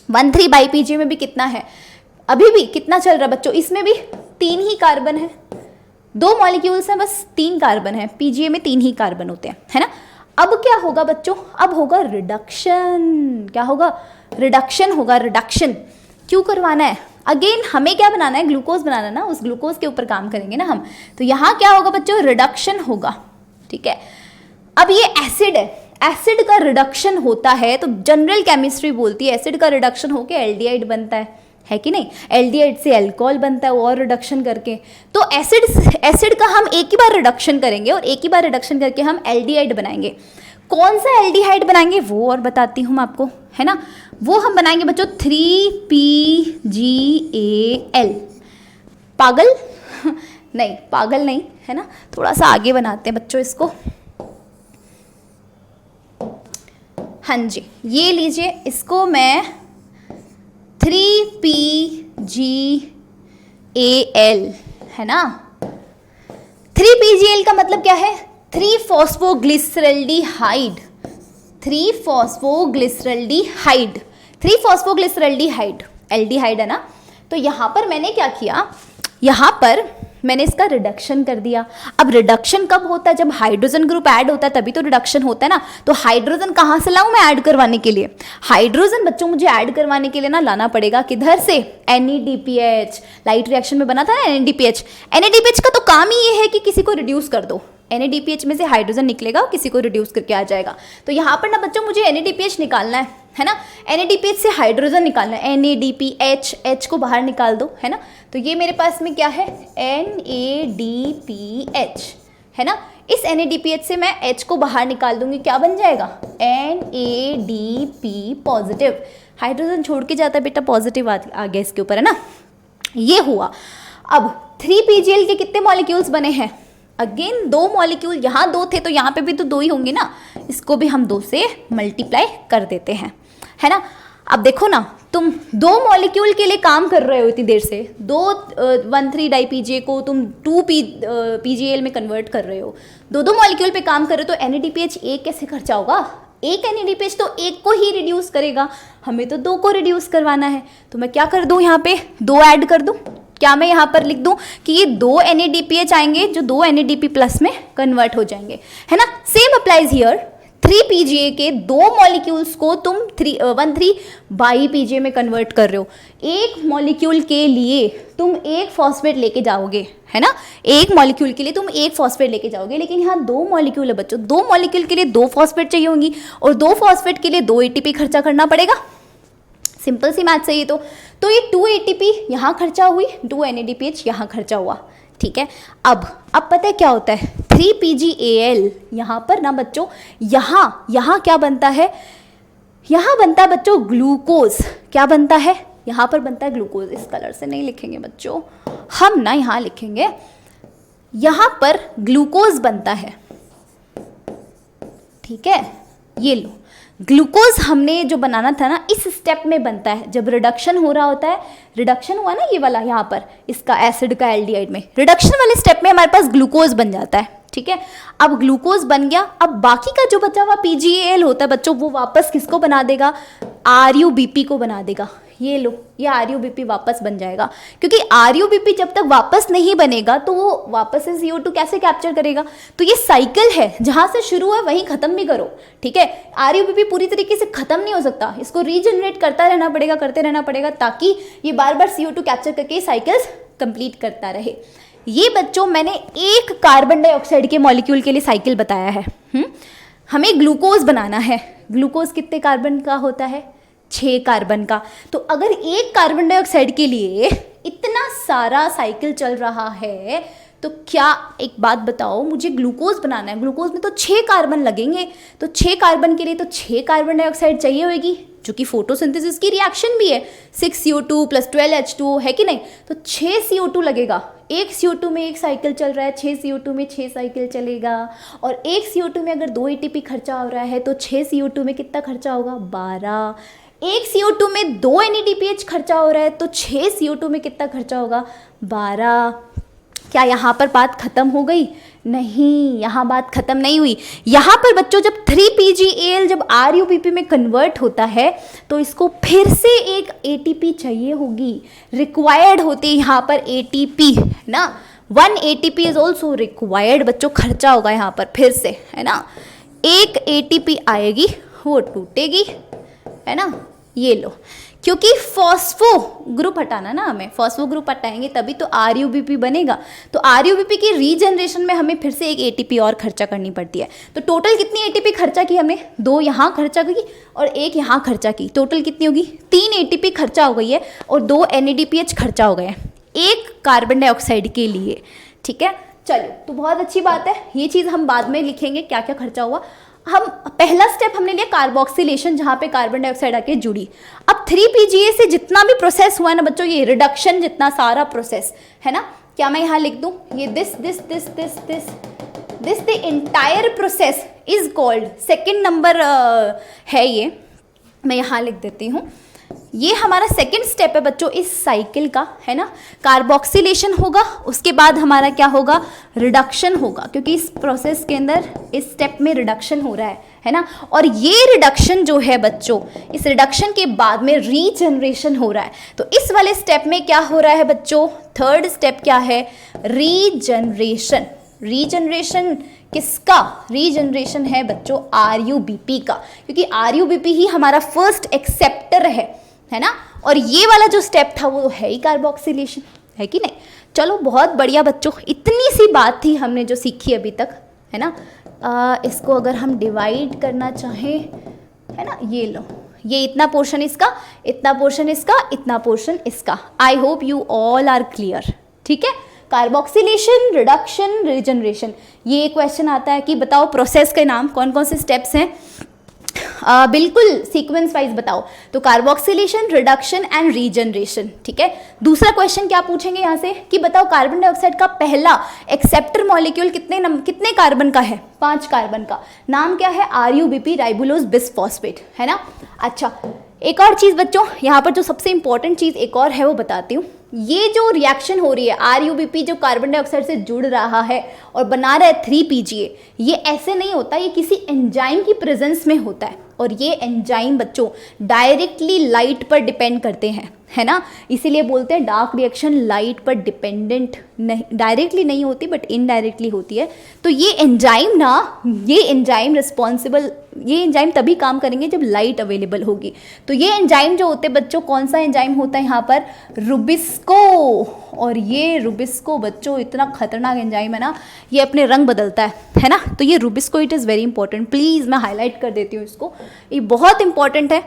1,3 by PGA में भी कितना है, अभी भी कितना चल रहा है बच्चों? इसमें भी 3 ही कार्बन है, 2 मॉलिक्यूल्स हैं, बस 3 कार्बन है। PGA में 3 ही कार्बन होते हैं, है ना। अब क्या होगा बच्चों? अब होगा रिडक्शन। क्या होगा? रिडक्शन होगा। रिडक्शन क्यों करवाना है? अगेन हमें क्या बनाना है? ग्लूकोज बनाना ना, उस ग्लूकोज के ऊपर काम करेंगे ना हम। तो यहाँ क्या होगा बच्चों? रिडक्शन होगा, ठीक है। अब ये एसिड है, एसिड का रिडक्शन होता है तो जनरल केमिस्ट्री बोलती है एसिड का रिडक्शन होकर एल्डिहाइड बनता है है कि नहीं। एल्डिहाइड से अल्कोहल बनता है और रिडक्शन करके, तो एसिड का हम एक ही बार रिडक्शन करेंगे और एक ही बार रिडक्शन करके हम एल्डिहाइड बनाएंगे। कौन सा एल्डिहाइड बनाएंगे वो और बताती हूँ मैं आपको, है ना। वो हम बनाएंगे बच्चों 3PGAL। पागल नहीं, पागल नहीं, है ना। थोड़ा सा आगे बनाते हैं बच्चों इसको। हाँ जी, ये लीजिए, इसको मैं 3PGAL, है ना। 3PGAL का मतलब क्या है? 3-फॉस्फोग्लिसरल्डिहाइड। 3-फॉस्फोग्लिसरल्डिहाइड, 3-फॉस्फोग्लिसरल्डिहाइड, एल्डिहाइड है ना। तो यहाँ पर मैंने क्या किया, यहाँ पर मैंने इसका रिडक्शन कर दिया। अब रिडक्शन कब होता है? जब हाइड्रोजन ग्रुप ऐड होता है तभी तो रिडक्शन होता है ना। तो हाइड्रोजन कहाँ से लाऊं मैं ऐड करवाने के लिए? हाइड्रोजन बच्चों मुझे ऐड करवाने के लिए ना लाना पड़ेगा किधर से? NADPH। लाइट रिएक्शन में बना था ना NADPH। NADPH का तो काम ही ये है कि किसी को रिड्यूस कर दो। NADPH में से हाइड्रोजन निकलेगा और किसी को रिड्यूस करके आ जाएगा। तो यहाँ पर ना बच्चों मुझे NADPH निकालना है ना। NADPH से हाइड्रोजन निकालना है, NADPH, H को बाहर निकाल दो, है ना। तो ये मेरे पास में क्या है? NADPH, है ना। इस NADPH से मैं H को बाहर निकाल दूंगी, क्या बन जाएगा? NADP positive. हाइड्रोजन छोड़ के जाता है बेटा, पॉजिटिव आ गया इसके ऊपर, है ना। ये हुआ। अब 3PGL के कितने मॉलिक्यूल्स बने हैं? अगेन 2 मॉलिक्यूल, यहाँ 2 थे तो यहाँ पे भी तो 2 ही होंगे ना। इसको भी हम 2 से मल्टीप्लाई कर देते हैं, है ना। अब देखो ना, तुम 2 मॉलिक्यूल के लिए काम कर रहे हो इतनी देर से। 1,3 डाईपीजे को तुम 2PGAL में कन्वर्ट कर रहे हो, 2 मॉलिक्यूल पे काम कर रहे हो। तो NADPH एक कैसे खर्चा होगा? एक NADPH तो एक को ही रिड्यूस करेगा, हमें तो 2 को रिड्यूस करवाना है। तो मैं क्या कर दूं, यहाँ पे 2 ऐड कर दूं। क्या मैं यहाँ पर लिख दूं कि ये 2 NADPH आएंगे जो 2 NADP प्लस में कन्वर्ट हो जाएंगे, है ना। Same applies here. 3PGA के 2 मॉलिक्यूल्स को तुम 1,3 बाईपीजे में कन्वर्ट कर रहे हो। एक मॉलिक्यूल के लिए तुम एक फॉस्फेट लेके जाओगे, है ना। एक मॉलिक्यूल के लिए तुम एक फॉस्फेट लेके जाओगे, लेकिन यहाँ 2 मॉलिक्यूल है बच्चों। 2 मॉलिक्यूल के लिए 2 फॉस्फेट चाहिए होंगी और 2 फॉस्फेट के लिए 2 ATP खर्चा करना पड़ेगा। सिंपल सी मैथ है तो ये 2 ATP यहाँ खर्चा हुई, 2 NADPH यहाँ खर्चा हुआ, ठीक है। अब पता है क्या होता है? 3PGAL यहाँ पर ना बच्चों, यहाँ क्या बनता है? यहाँ बनता है बच्चों ग्लूकोज। क्या बनता है? यहाँ पर बनता है ग्लूकोज। इस कलर से नहीं लिखेंगे बच्चों, हम ना यहाँ लिखेंगे, यहाँ पर ग्लूकोज बनता है, ठीक है। ये लो, ग्लूकोज हमने जो बनाना था ना इस स्टेप में बनता है। जब रिडक्शन हो रहा होता है, रिडक्शन हुआ ना ये वाला यहाँ पर, इसका एसिड का एल्डिहाइड में, रिडक्शन वाले स्टेप में हमारे पास ग्लूकोज बन जाता है, ठीक है। अब ग्लूकोज बन गया, अब बाकी का जो बचा हुआ PGAL होता है बच्चों, वो वापस किसको बना देगा? RUBP को बना देगा। ये लो, ये RUBP वापस बन जाएगा, क्योंकि RUBP जब तक वापस नहीं बनेगा तो वो वापस से CO2 कैसे कैप्चर करेगा? तो ये साइकिल है, जहाँ से शुरू है वहीं ख़त्म भी करो, ठीक है। RUBP पूरी तरीके से ख़त्म नहीं हो सकता, इसको रीजनरेट करते रहना पड़ेगा ताकि ये बार बार CO2 कैप्चर करके साइकिल्स कंप्लीट करता रहे। ये बच्चों मैंने एक कार्बन डाइऑक्साइड के मॉलिक्यूल के लिए साइकिल बताया है। हमें ग्लूकोज बनाना है। ग्लूकोज कितने कार्बन का होता है? 6 कार्बन का। तो अगर एक कार्बन डाइऑक्साइड के लिए इतना सारा साइकिल चल रहा है तो क्या, एक बात बताओ, मुझे ग्लूकोज बनाना है, ग्लूकोज में तो 6 कार्बन लगेंगे, तो 6 कार्बन के लिए तो 6 कार्बन डाइऑक्साइड चाहिए होगी, जो कि फोटोसिंथेसिस की रिएक्शन भी है। 6CO2 + 12H2 है कि नहीं? तो 6 CO2 लगेगा। एक CO2 में एक साइकिल चल रहा है, 6 CO2 में 6 साइकिल चलेगा। और एक CO2 में अगर 2 ATP खर्चा हो रहा है तो 6 CO2 में कितना खर्चा होगा? 12। एक CO2 में 2 NADPH खर्चा हो रहा है तो 6 CO2 में कितना खर्चा होगा? 12। क्या यहाँ पर बात खत्म हो गई? नहीं, यहाँ बात खत्म नहीं हुई। यहाँ पर बच्चों जब 3PGAL जब RUBP में कन्वर्ट होता है तो इसको फिर से एक ATP चाहिए होगी, रिक्वायर्ड होती है यहाँ पर ATP, ना। 1 ATP इज ऑल्सो रिक्वायर्ड बच्चों, खर्चा होगा यहाँ पर फिर से, है ना। एक ATP आएगी, वो टूटेगी, है ना, ये लो, क्योंकि फॉस्फो ग्रुप हटाना ना, हमें फॉस्फो ग्रुप हटाएंगे तभी तो RUBP बनेगा। तो RUBP की रीजनरेशन में हमें फिर से एक ATP और खर्चा करनी पड़ती है। तो टोटल कितनी ATP खर्चा की हमने, 2 यहाँ खर्चा की और 1 यहाँ खर्चा की, टोटल कितनी होगी, 3 ATP खर्चा हो गई है और 2 NADPH खर्चा हो गए हैं एक कार्बन डाइऑक्साइड के लिए। ठीक है, चलो तो बहुत अच्छी बात है, ये चीज़ हम बाद में लिखेंगे क्या क्या खर्चा हुआ। हम पहला स्टेप हमने लिया कार्बोक्सिलेशन, जहाँ पे कार्बन डाइऑक्साइड आके जुड़ी। अब 3PGA से जितना भी प्रोसेस हुआ ना बच्चों, ये रिडक्शन जितना सारा प्रोसेस है ना, क्या मैं यहाँ लिख दूँ, ये this the entire process is called, second number है ये, मैं यहाँ लिख देती हूँ। ये हमारा सेकेंड स्टेप है बच्चों इस साइकिल का, है ना। कार्बोक्सिलेशन होगा, उसके बाद हमारा क्या होगा, रिडक्शन होगा, क्योंकि इस प्रोसेस के अंदर इस स्टेप में रिडक्शन हो रहा है ना। और ये रिडक्शन जो है बच्चों, इस रिडक्शन के बाद में रीजनरेशन हो रहा है। तो इस वाले स्टेप में क्या हो रहा है बच्चों, थर्ड स्टेप क्या है, रीजनरेशन। रीजनरेशन किसका, रीजनरेशन है बच्चों RUBP का, क्योंकि RUBP ही हमारा फर्स्ट एक्सेप्टर है ना। और ये वाला जो स्टेप था वो है ही कार्बोक्सिलेशन, है कि नहीं। चलो बहुत बढ़िया बच्चों, इतनी सी बात थी हमने जो सीखी अभी तक, है ना। इसको अगर हम डिवाइड करना चाहें, है ना, ये लो, ये इतना पोर्शन इसका, इतना पोर्शन इसका, इतना पोर्शन इसका। I hope you all are clear. ठीक है, कार्बोक्सिलेशन, रिडक्शन, रीजनरेशन, ये क्वेश्चन आता है कि बताओ प्रोसेस के नाम कौन कौन से स्टेप्स हैं। बिल्कुल सीक्वेंस वाइज बताओ। तो कार्बोक्सिलेशन, रिडक्शन एंड रीजनरेशन। ठीक है, दूसरा क्वेश्चन क्या पूछेंगे यहाँ से कि बताओ कार्बन डाइऑक्साइड का पहला एक्सेप्टर मॉलिक्यूल कितने कार्बन का है, 5 कार्बन का, नाम क्या है, RUBP, राइबोलोज बिसफॉस्फेट, है ना। अच्छा, एक और चीज़ बच्चों, यहाँ पर जो सबसे इंपॉर्टेंट चीज़ एक और है वो बताती हूँ। ये जो रिएक्शन हो रही है, RUBP जो कार्बन डाइऑक्साइड से जुड़ रहा है और बना रहा है 3PGA, ये ऐसे नहीं होता, ये किसी एंजाइम की प्रेजेंस में होता है। और ये एंजाइम बच्चों डायरेक्टली लाइट पर डिपेंड करते हैं, है ना। इसीलिए बोलते हैं डार्क रिएक्शन लाइट पर डिपेंडेंट नहीं, डायरेक्टली नहीं होती बट इनडायरेक्टली होती है। तो ये एंजाइम ना, ये एंजाइम रिस्पॉन्सिबल, ये एंजाइम तभी काम करेंगे जब लाइट अवेलेबल होगी। तो ये एंजाइम जो होते हैं बच्चों, कौन सा एंजाइम होता है यहाँ पर, रुबिस्को। और ये रुबिस्को बच्चों इतना खतरनाक एंजाइम है ना, ये अपने रंग बदलता है ना। तो ये Rubisco, it is very important, please मैं हाईलाइट कर देती हूँ इसको, ये बहुत इंपॉर्टेंट है।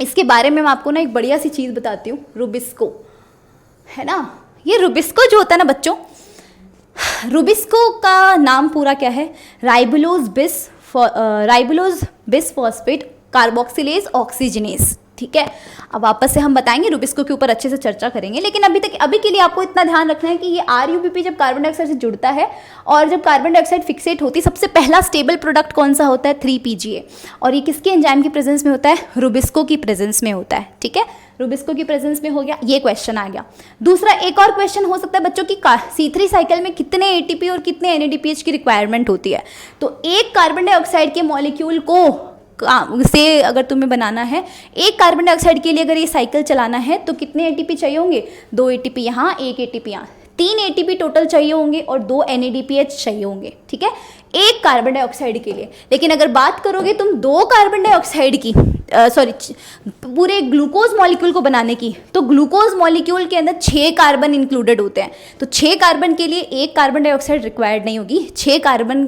इसके बारे में मैं आपको ना एक बढ़िया सी चीज़ बताती हूँ, रुबिस्को, है ना। ये रुबिस्को जो होता है ना बच्चों, रुबिस्को का नाम पूरा क्या है, राइबोलोज बिसफॉस्फेट कार्बोक्सिलेज ऑक्सीजनेज। ठीक है, अब वापस से हम बताएंगे, रुबिस्को के ऊपर अच्छे से चर्चा करेंगे, लेकिन अभी के लिए आपको इतना ध्यान रखना है कि ये RUBP जब कार्बन डाइऑक्साइड से जुड़ता है और जब कार्बन डाइऑक्साइड फिक्सेट होती है, सबसे पहला स्टेबल प्रोडक्ट कौन सा होता है, 3PGA। और ये किसके एंजाइम की प्रेजेंस में होता है, रुबिस्को की प्रेजेंस में होता है। ठीक है, रुबिस्को की प्रेजेंस में हो गया, ये क्वेश्चन आ गया। दूसरा एक और क्वेश्चन हो सकता है बच्चों की C3 साइकिल में कितने ATP और कितने NADPH की रिक्वायरमेंट होती है। तो एक कार्बन डाइऑक्साइड के मॉलिक्यूल को से अगर तुम्हें बनाना है, एक कार्बन डाइऑक्साइड के लिए अगर ये साइकिल चलाना है तो कितने ATP चाहिए होंगे, 2 ATP यहाँ, 1 ATP यहाँ, 3 ATP टोटल चाहिए होंगे और 2 NADPH चाहिए होंगे। ठीक है, एक कार्बन डाइऑक्साइड के लिए। लेकिन अगर बात करोगे तुम 2 कार्बन डाइऑक्साइड की, पूरे ग्लूकोज मॉलिक्यूल को बनाने की, तो ग्लूकोज मॉलिक्यूल के अंदर 6 कार्बन इंक्लूडेड होते हैं। तो 6 कार्बन के लिए एक कार्बन डाइऑक्साइड रिक्वायर्ड नहीं होगी, 6 कार्बन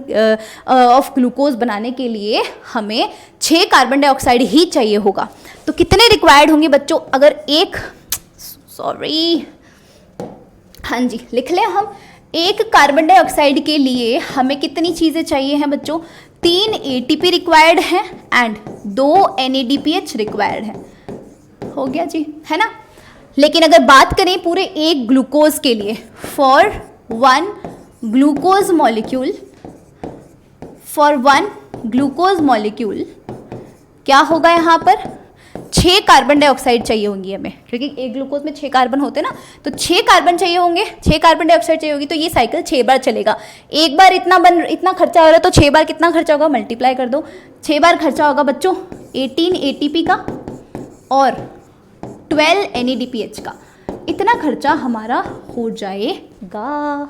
ऑफ ग्लूकोज बनाने के लिए हमें 6 कार्बन डाइऑक्साइड ही चाहिए होगा। तो कितने रिक्वायर्ड होंगे बच्चों, अगर हाँ जी लिख लें हम, एक कार्बन डाइऑक्साइड के लिए हमें कितनी चीज़ें चाहिए हैं बच्चों, 3 ATP रिक्वायर्ड है एंड 2 NADPH रिक्वायर्ड है। हो गया जी, है ना। लेकिन अगर बात करें पूरे एक ग्लूकोज के लिए, फॉर वन ग्लूकोज मॉलिक्यूल क्या होगा यहाँ पर, 6 कार्बन डाइऑक्साइड चाहिए होंगी हमें, क्योंकि एक ग्लूकोज में 6 कार्बन होते हैं ना, तो 6 कार्बन चाहिए होंगे, 6 कार्बन डाइऑक्साइड चाहिए होगी। तो ये साइकिल 6 बार चलेगा। एक बार इतना खर्चा हो रहा है, तो 6 बार कितना खर्चा होगा, मल्टीप्लाई कर दो, 6 बार खर्चा होगा बच्चों 18 ATP का और 12 NADPH का, इतना खर्चा हमारा हो जाएगा।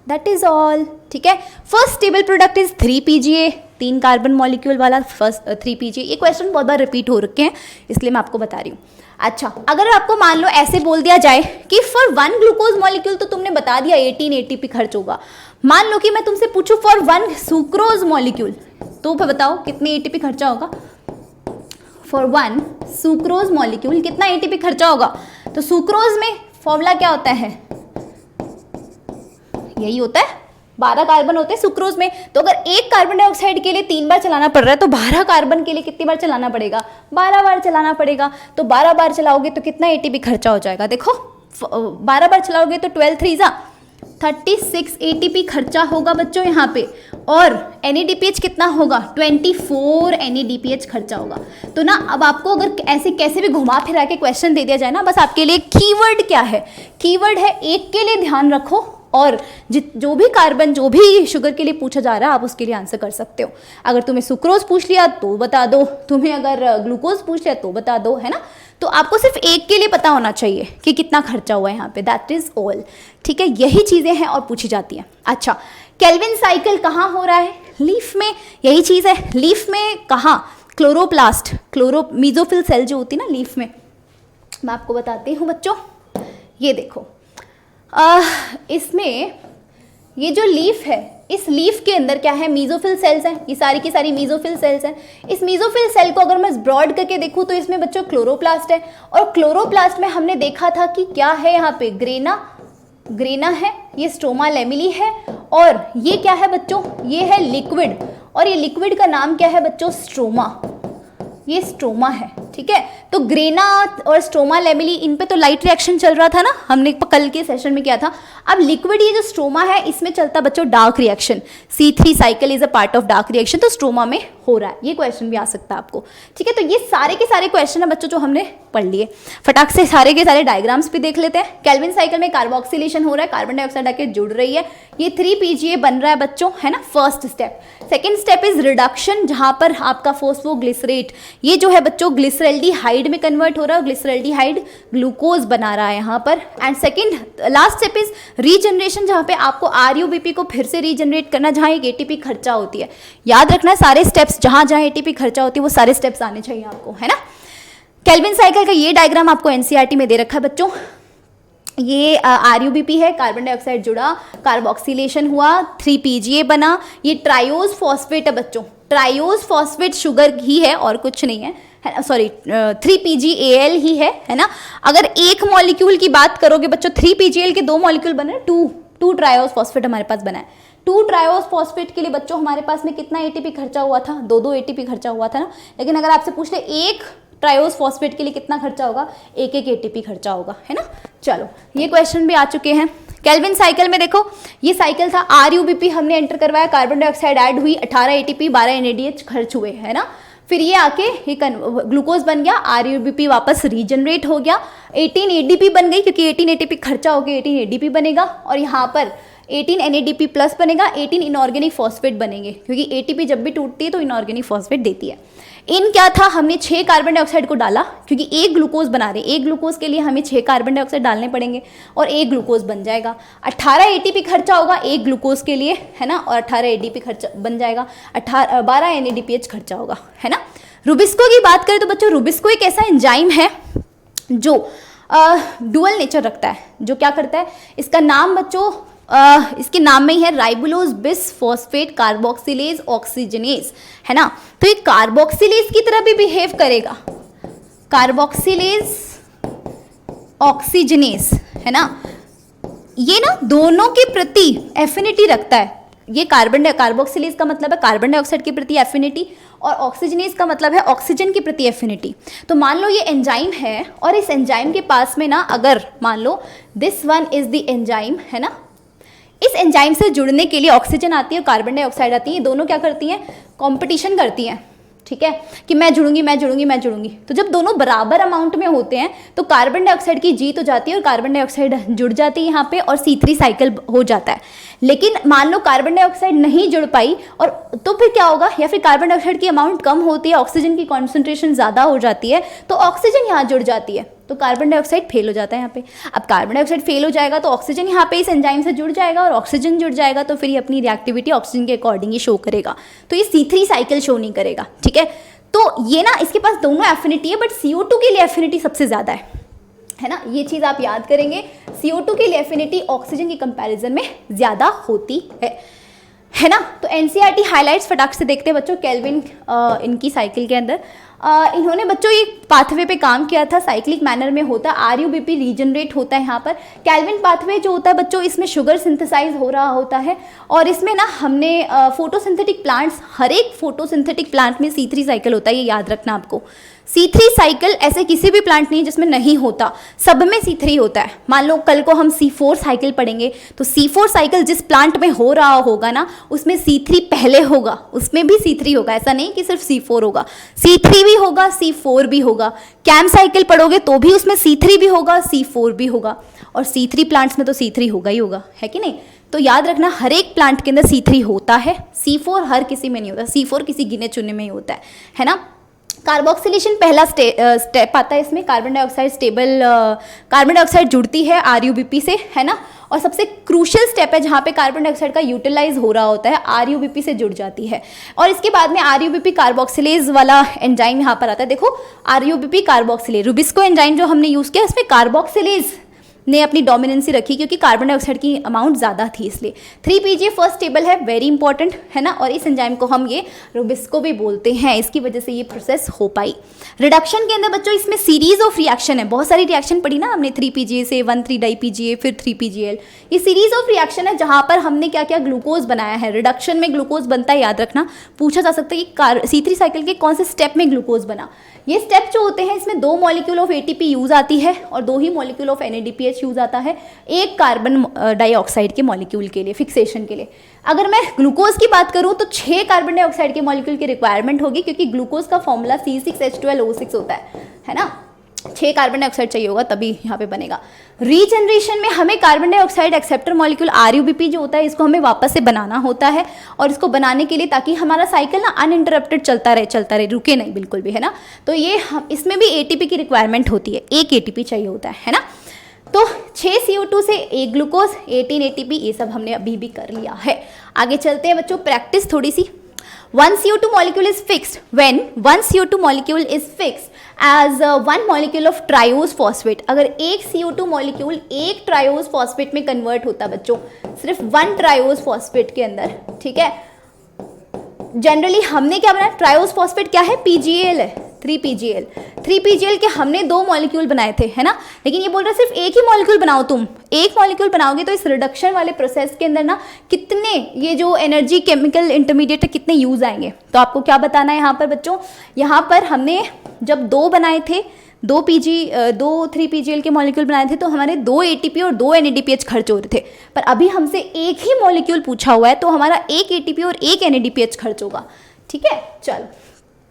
That is all. ठीक है, first stable product is 3PGA, 3 carbon molecule वाला फर्स्ट 3PGA। ये क्वेश्चन बहुत बार रिपीट हो रखे हैं, इसलिए मैं आपको बता रही हूँ। अच्छा, अगर आपको मान लो ऐसे बोल दिया जाए कि फॉर 1 ग्लूकोज मॉलिक्यूल, तो तुमने बता दिया 18 ATP खर्च होगा। मान लो कि मैं तुमसे पूछूं फॉर 1 सुक्रोज मॉलिक्यूल, तो बताओ कितनी ATP खर्चा होगा। फॉर 1 सुक्रोज मॉलिक्यूल कितना ATP खर्चा होगा। तो सुक्रोज में फॉर्मूला क्या होता है, यही होता है, 12 कार्बन होते हैं सुक्रोज में। तो अगर एक कार्बन डाइऑक्साइड के लिए 3 बार चलाना पड़ रहा है, तो 12 कार्बन के लिए कितनी बार चलाना पड़ेगा, 12 बार चलाना पड़ेगा। तो 12 बार चलाओगे तो कितना ATP खर्चा हो जाएगा, देखो 12 बार चलाओगे तो 12 3 जा 36 ATP खर्चा होगा बच्चों यहाँ पे। और NADPH कितना होगा, 24 NADPH खर्चा होगा। तो ना अब आपको अगर ऐसे कैसे भी घुमा फिरा के क्वेश्चन दे दिया जाए ना, बस आपके लिए कीवर्ड क्या है, कीवर्ड है एक के लिए ध्यान रखो, और जो भी कार्बन जो भी शुगर के लिए पूछा जा रहा है आप उसके लिए आंसर कर सकते हो। अगर तुम्हें सुक्रोज पूछ लिया तो बता दो, तुम्हें अगर ग्लूकोज पूछ लिया तो बता दो, है ना। तो आपको सिर्फ एक के लिए पता होना चाहिए कि कितना खर्चा हुआ है यहाँ पे, दैट इज ऑल। ठीक है, यही चीज़ें हैं और पूछी जाती हैं। अच्छा, केल्विन साइकिल कहाँ हो रहा है, लीफ में, यही चीज़ है। लीफ में कहाँ, क्लोरोप्लास्ट, मीजोफिल सेल जो होती है ना लीफ में, मैं आपको बताती हूँ बच्चों। ये देखो इसमें ये जो लीफ है, इस लीफ के अंदर क्या है, मीजोफिल सेल्स हैं, ये सारी की सारी मीजोफिल सेल्स हैं। इस मीजोफिल सेल को अगर मैं ब्रॉड करके देखूँ तो इसमें बच्चों क्लोरोप्लास्ट है, और क्लोरोप्लास्ट में हमने देखा था कि क्या है यहाँ पे, ग्रेना है, ये स्ट्रोमा लेमिली है, और ये क्या है बच्चों, ये है लिक्विड, और ये लिक्विड का नाम क्या है बच्चों, स्ट्रोमा, ये स्ट्रोमा है। ठीक है, तो ग्रेना और स्ट्रोमा लेमिली, इन पे तो लाइट रिएक्शन चल रहा था ना, हमने कल के सेशन में किया था। अब लिक्विड ये जो स्ट्रोमा है, इसमें चलता बच्चों dark reaction, C3 cycle is a part of dark reaction, तो स्ट्रोमा में हो रहा है। ये क्वेश्चन भी आ सकता है आपको। ठीक है, तो ये सारे के सारे क्वेश्चन है बच्चों जो हमने पढ़ लिए। फटाक से सारे के सारे डायग्राम्स भी देख लेते हैं। केल्विन साइकिल में कार्बोक्सिलेशन हो रहा है, कार्बन डाइऑक्साइड आके जुड़ रही है, ये 3PGA बन रहा है बच्चों, है ना, first step. Second step is reduction, जहां पर आपका फोस्फोग्लिसरेट, ये जो है बच्चों ग्लिसरल्डिहाइड में कन्वर्ट हो रहा है, ग्लिसरल्डिहाइड ग्लूकोज बना रहा है यहाँ पर। And second last step is regeneration, जहाँ पे आपको RUBP को फिर से रीजनरेट करना, जहाँ एक ATP खर्चा होती है। याद रखना सारे स्टेप्स, जहाँ जहाँ ATP खर्चा होती है वो सारे स्टेप्स आने चाहिए आपको, है ना। केल्विन साइकिल का ये डायग्राम आपको NCERT में दे रखा है बच्चों। ये RUBP है, कार्बन डाइऑक्साइड जुड़ा, कार्बोक्सिलेशन हुआ, 3PGA बना, ये ट्राइओज फॉस्फेट है बच्चों, ट्राइओज फॉस्फेट शुगर ही है और कुछ नहीं है, सॉरी 3PGAL ही है ना। अगर एक मॉलिक्यूल की बात करोगे बच्चों, 3PGAL के 2 मॉलिक्यूल बने, 2 ट्राइओज फॉस्फेट हमारे पास बना है। 2 ट्राइओज फॉस्फेट के लिए बच्चों हमारे पास में कितना ATP खर्चा हुआ था, 2 ATP खर्चा हुआ था ना। लेकिन अगर आपसे पूछ ले एक ट्राइओज फॉस्फेट के लिए कितना खर्चा होगा, 1 ATP खर्चा होगा, है ना। चलो, ये क्वेश्चन भी आ चुके हैं। केल्विन साइकिल में देखो, ये साइकिल था, RUBP हमने एंटर करवाया, कार्बन डाइऑक्साइड ऐड हुई, 18 ATP 12 NADH खर्च हुए, है ना। फिर ये आके ये ग्लूकोज बन गया, RUBP वापस रीजनरेट हो गया, 18 ADP बन गई, क्योंकि 18 ATP खर्चा हो गया, 18 ADP बनेगा, और यहाँ पर 18 NADP प्लस बनेगा, 18 इनऑर्गेनिक फॉस्फेट बनेंगे, क्योंकि ATP जब भी टूटती है तो इनऑर्गेनिक फॉस्फेट देती है। इन क्या था, हमने 6 कार्बन डाइऑक्साइड को डाला, क्योंकि एक ग्लूकोज बना रहे, एक ग्लूकोज के लिए हमें 6 कार्बन डाइऑक्साइड डालने पड़ेंगे और एक ग्लूकोज बन जाएगा। 18 ATP खर्चा होगा एक ग्लूकोज के लिए, है ना, और 18 ADP खर्चा बन जाएगा, 12 NADPH खर्चा होगा, है ना। रुबिस्को की बात करें तो बच्चों, रुबिस्को एक ऐसा एंजाइम है जो डुअल नेचर रखता है, जो क्या करता है, इसका नाम बच्चों इसके नाम में ही है, राइबोलोज बिस फॉस्फेट कार्बोक्सिलेज ऑक्सीजनेज, है ना। तो ये कार्बोक्सिलेज की तरह भी बिहेव करेगा, कार्बोक्सिलेज ऑक्सीजनेज, है ना। ये ना दोनों के प्रति एफिनिटी रखता है। ये कार्बोक्सिलेज का मतलब है कार्बन डाइऑक्साइड के प्रति एफिनिटी, और ऑक्सीजनेज का मतलब है ऑक्सीजन के प्रति एफिनिटी। तो मान लो ये एंजाइम है, और इस एंजाइम के पास में ना, अगर मान लो this one is the enzyme, है ना, इस एंजाइम से जुड़ने के लिए ऑक्सीजन आती है और कार्बन डाइऑक्साइड आती है, ये दोनों क्या करती हैं, कंपटीशन करती हैं, ठीक है, कि मैं जुड़ूंगी मैं जुड़ूंगी मैं जुड़ूंगी। तो जब दोनों बराबर अमाउंट में होते हैं तो कार्बन डाइऑक्साइड की जीत हो जाती है और कार्बन डाइऑक्साइड जुड़ जाती है यहाँ पे, और C3 साइकिल हो जाता है। लेकिन मान लो कार्बन डाइऑक्साइड नहीं जुड़ पाई, और तो फिर क्या होगा, या फिर कार्बन डाइऑक्साइड की अमाउंट कम होती है, ऑक्सीजन की कॉन्सेंट्रेशन ज़्यादा हो जाती है, तो ऑक्सीजन यहाँ जुड़ जाती है, तो कार्बन डाइऑक्साइड फेल हो जाता है यहाँ पे। अब कार्बन डाइऑक्साइड फेल हो जाएगा तो ऑक्सीजन यहाँ पे इस एंजाइम से जुड़ जाएगा, और ऑक्सीजन जुड़ जाएगा तो फिर ये अपनी रिएक्टिविटी ऑक्सीजन के अकॉर्डिंग ही शो करेगा, तो ये C3 साइकिल शो नहीं करेगा, ठीक है। तो ये ना इसके पास दोनों एफिनिटी है, बट CO2 के लिए एफिनिटी सबसे ज़्यादा है ना, ये चीज़ आप याद करेंगे। CO2 के लिए एफिनिटी ऑक्सीजन की कंपैरिजन में ज़्यादा होती है ना। तो NCERT हाइलाइट्स फटाक से देखते हैं बच्चों। केल्विन इनकी साइकिल के अंदर इन्होंने बच्चों एक पाथवे पे काम किया था, साइक्लिक मैनर में होता है, RUBP रीजनरेट होता है यहाँ पर। केल्विन पाथवे जो होता है बच्चों, इसमें शुगर सिंथेसाइज हो रहा होता है, और इसमें ना हमने फोटोसिंथेटिक प्लांट्स, हर एक फोटोसिंथेटिक प्लांट में C3 साइकिल होता है, ये याद रखना आपको। C3 साइकिल ऐसे किसी भी प्लांट नहीं जिसमें नहीं होता, सब में C3 होता है। मान लो कल को हम C4 साइकिल पढ़ेंगे, तो C4 साइकिल जिस प्लांट में हो रहा होगा ना, उसमें C3 पहले होगा, उसमें भी C3 होगा, ऐसा नहीं कि सिर्फ C4 होगा, C3 भी होगा, C4 भी होगा। कैम साइकिल पढ़ोगे तो भी उसमें C3 भी होगा, C4 भी होगा, और C3 प्लांट्स में तो C3 होगा ही होगा, है कि नहीं। तो याद रखना हर एक प्लांट के अंदर C3 होता है, C4 हर किसी में नहीं होता, C4 किसी गिने चुने में ही होता है ना। कार्बोक्सिलेशन पहला स्टेप आता है इसमें। कार्बन डाइऑक्साइड जुड़ती है RUBP से, है ना, और सबसे क्रूशियल स्टेप है जहाँ पे कार्बन डाइऑक्साइड का यूटिलाइज हो रहा होता है, RUBP से जुड़ जाती है। और इसके बाद में RUBP कार्बोक्सिलेज वाला एंजाइम यहाँ पर आता है। देखो RUBP कार्बोक्सिलेज, रुबिस्को एंजाइम जो हमने यूज़ किया, इसमें कार्बोक्सिलेज ने अपनी डोमिनेंसी रखी क्योंकि कार्बन डाइऑक्साइड की अमाउंट ज़्यादा थी, इसलिए 3PGA फर्स्ट टेबल है, वेरी इंपॉर्टेंट है ना। और इस एंजाइम को हम ये रुबिस्को भी बोलते हैं, इसकी वजह से ये प्रोसेस हो पाई। रिडक्शन के अंदर बच्चों इसमें सीरीज ऑफ रिएक्शन है, बहुत सारी रिएक्शन पढ़ी ना हमने, 3PGA से 1,3-DiPGA, फिर 3PGL, ये सीरीज ऑफ रिएक्शन है जहाँ पर हमने क्या क्या ग्लूकोज बनाया है। रिडक्शन में ग्लूकोज बनता है, याद रखना, पूछा जा सकता है कि C3 साइकिल के कौन से स्टेप में ग्लूकोज बना। ये स्टेप जो होते हैं इसमें 2 मॉलिक्यूल ऑफ ATP यूज आती है और 2 ही मॉलिक्यूल ऑफ NADPH यूज आता है, एक कार्बन डाइऑक्साइड के मॉलिक्यूल के लिए, फिक्सेशन के लिए। अगर मैं ग्लूकोज की बात करूं तो 6 कार्बन डाइऑक्साइड के मॉलिक्यूल की रिक्वायरमेंट होगी, क्योंकि ग्लूकोज का फॉर्मूला C6H12O6 होता है ना। 6 कार्बन डाइऑक्साइड चाहिए होगा तभी यहाँ पे बनेगा। रीजनरेशन में हमें carbon dioxide acceptor molecule RUBP जो होता है, इसको हमें वापस से बनाना होता है, और इसको बनाने के लिए ताकि हमारा साइकिल ना अनइंटरप्टेड चलता रहे, रुके नहीं बिल्कुल भी, है ना। तो ये इसमें भी ATP की रिक्वायरमेंट होती है, एक ATP चाहिए होता है ना। तो 6 CO2 से 1 ग्लूकोज, 18 ATP, ये सब हमने अभी भी कर लिया है। आगे चलते हैं बच्चों, प्रैक्टिस थोड़ी सी। 1 CO2 molecule is fixed when 1 CO2 molecule is fixed as 1 molecule of triose phosphate। अगर एक CO2 molecule एक triose phosphate में कन्वर्ट होता बच्चों, सिर्फ 1 triose phosphate के अंदर, ठीक है। जनरली हमने क्या बनाया, ट्रायोस फॉस्फेट क्या है, PGL है, 3PGL के हमने 2 मॉलिक्यूल बनाए थे, है ना। लेकिन ये बोल रहा है सिर्फ एक ही मॉलिक्यूल बनाओ, तुम एक मॉलिक्यूल बनाओगे तो इस रिडक्शन वाले प्रोसेस के अंदर ना कितने ये जो एनर्जी केमिकल इंटरमीडिएट है कितने यूज आएंगे। तो आपको क्या बताना है यहाँ पर बच्चों, यहाँ पर हमने जब 2 बनाए थे, 2 3PGL के मॉलिक्यूल बनाए थे, तो हमारे 2 ATP और 2 NADPH खर्च हो रहे थे। पर अभी हमसे एक ही मॉलिक्यूल पूछा हुआ है, तो हमारा 1 ATP और 1 NADPH खर्च होगा, ठीक है। चलो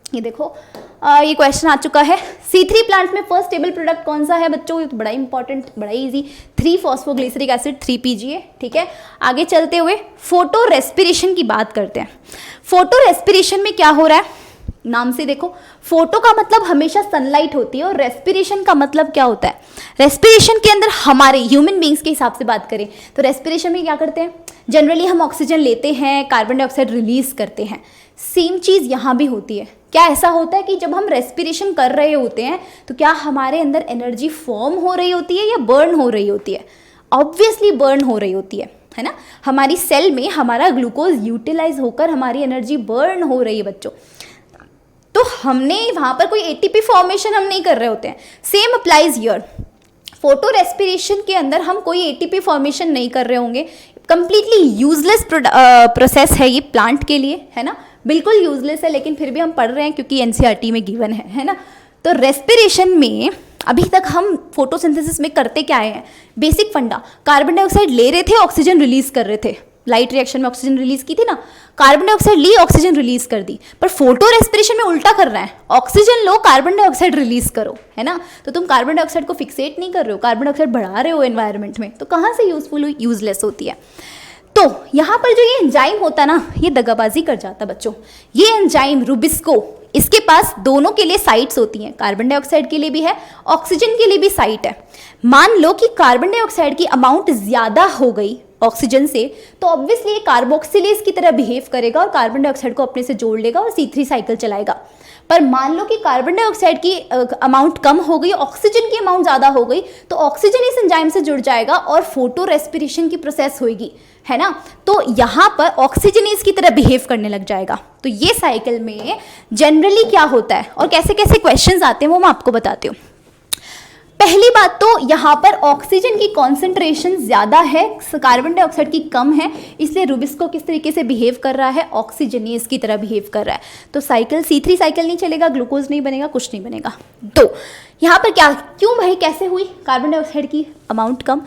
ये देखो, ये क्वेश्चन आ चुका है। C3 प्लांट में फर्स्ट स्टेबल प्रोडक्ट कौन सा है बच्चों, ये तो बड़ा इंपॉर्टेंट, बड़ा इजी, 3-फॉस्फोग्लिसरिक एसिड 3PGA, ठीक है। आगे चलते हुए फोटो रेस्पिरेशन की बात करते हैं। फोटो रेस्पिरेशन में क्या हो रहा है, नाम से देखो, फोटो का मतलब हमेशा सनलाइट होती है, और रेस्पिरेशन का मतलब क्या होता है, रेस्पिरेशन के अंदर हमारे ह्यूमन बींग्स के हिसाब से बात करें तो रेस्पिरेशन में क्या करते हैं, जनरली हम ऑक्सीजन लेते हैं, कार्बन डाइऑक्साइड रिलीज करते हैं। सेम चीज़ यहाँ भी होती है। क्या ऐसा होता है कि जब हम रेस्पिरेशन कर रहे होते हैं तो क्या हमारे अंदर एनर्जी फॉर्म हो रही होती है या बर्न हो रही होती है, ऑब्वियसली बर्न हो रही होती है ना। हमारी सेल में हमारा ग्लूकोज यूटिलाइज होकर हमारी एनर्जी बर्न हो रही है बच्चों, तो हमने वहाँ पर कोई ATP फॉर्मेशन हम नहीं कर रहे होते हैं। Same applies here, photo respiration के अंदर हम कोई ATP फॉर्मेशन नहीं कर रहे होंगे, कंप्लीटली यूजलेस प्रोसेस है ये प्लांट के लिए, है ना, बिल्कुल यूजलेस है, लेकिन फिर भी हम पढ़ रहे हैं क्योंकि NCERT में गिवन है ना। तो रेस्पिरेशन में अभी तक हम फोटोसिंथेसिस में करते क्या हैं, बेसिक फंडा, कार्बन डाइऑक्साइड ले रहे थे, ऑक्सीजन रिलीज कर रहे थे, लाइट रिएक्शन में ऑक्सीजन रिलीज की थी ना, कार्बन डाइऑक्साइड ली, ऑक्सीजन रिलीज कर दी। पर फोटो रेस्पिरेशन में उल्टा कर रहा है, ऑक्सीजन लो, कार्बन डाइऑक्साइड रिलीज करो, है ना। तो तुम कार्बन डाइऑक्साइड को फिक्सेट नहीं कर रहे हो, कार्बन डाइऑक्साइड बढ़ा रहे हो एनवायरनमेंट में, तो कहाँ से यूजफुल हुई, यूजलेस होती है। तो यहाँ पर जो ये एंजाइम होता है ना, ये दगाबाजी कर जाता है बच्चों। ये एंजाइम रुबिस्को, इसके पास दोनों के लिए साइट्स होती हैं, कार्बन डाइऑक्साइड के लिए भी है, ऑक्सीजन के लिए भी साइट है। मान लो कि कार्बन डाइऑक्साइड की अमाउंट ज़्यादा हो गई ऑक्सीजन से, तो ऑब्वियसली ये कार्बोक्सिलेज की तरह बिहेव करेगा और कार्बन डाइऑक्साइड को अपने से जोड़ लेगा और C3 साइकिल चलाएगा। पर मान लो कि कार्बन डाइऑक्साइड की अमाउंट कम हो गई, ऑक्सीजन की अमाउंट ज़्यादा हो गई, तो ऑक्सीजन इस एंजाइम से जुड़ जाएगा और फोटो रेस्पिरेशन की प्रोसेस होगी, है ना। तो यहाँ पर ऑक्सीजनेज की तरह बिहेव करने लग जाएगा। तो ये साइकिल में जनरली क्या होता है और कैसे कैसे क्वेश्चंस आते हैं वो मैं आपको बताती हूँ। पहली बात तो यहाँ पर ऑक्सीजन की कॉन्सेंट्रेशन ज़्यादा है, कार्बन डाइऑक्साइड की कम है, इसलिए रुबिस्को किस तरीके से बिहेव कर रहा है, ऑक्सीजनेज की तरह बिहेव कर रहा है। तो साइकिल C3 साइकिल नहीं चलेगा, ग्लूकोज नहीं बनेगा, कुछ नहीं बनेगा। तो यहाँ पर क्या, क्यों भाई, कैसे हुई कार्बन डाइऑक्साइड की अमाउंट कम?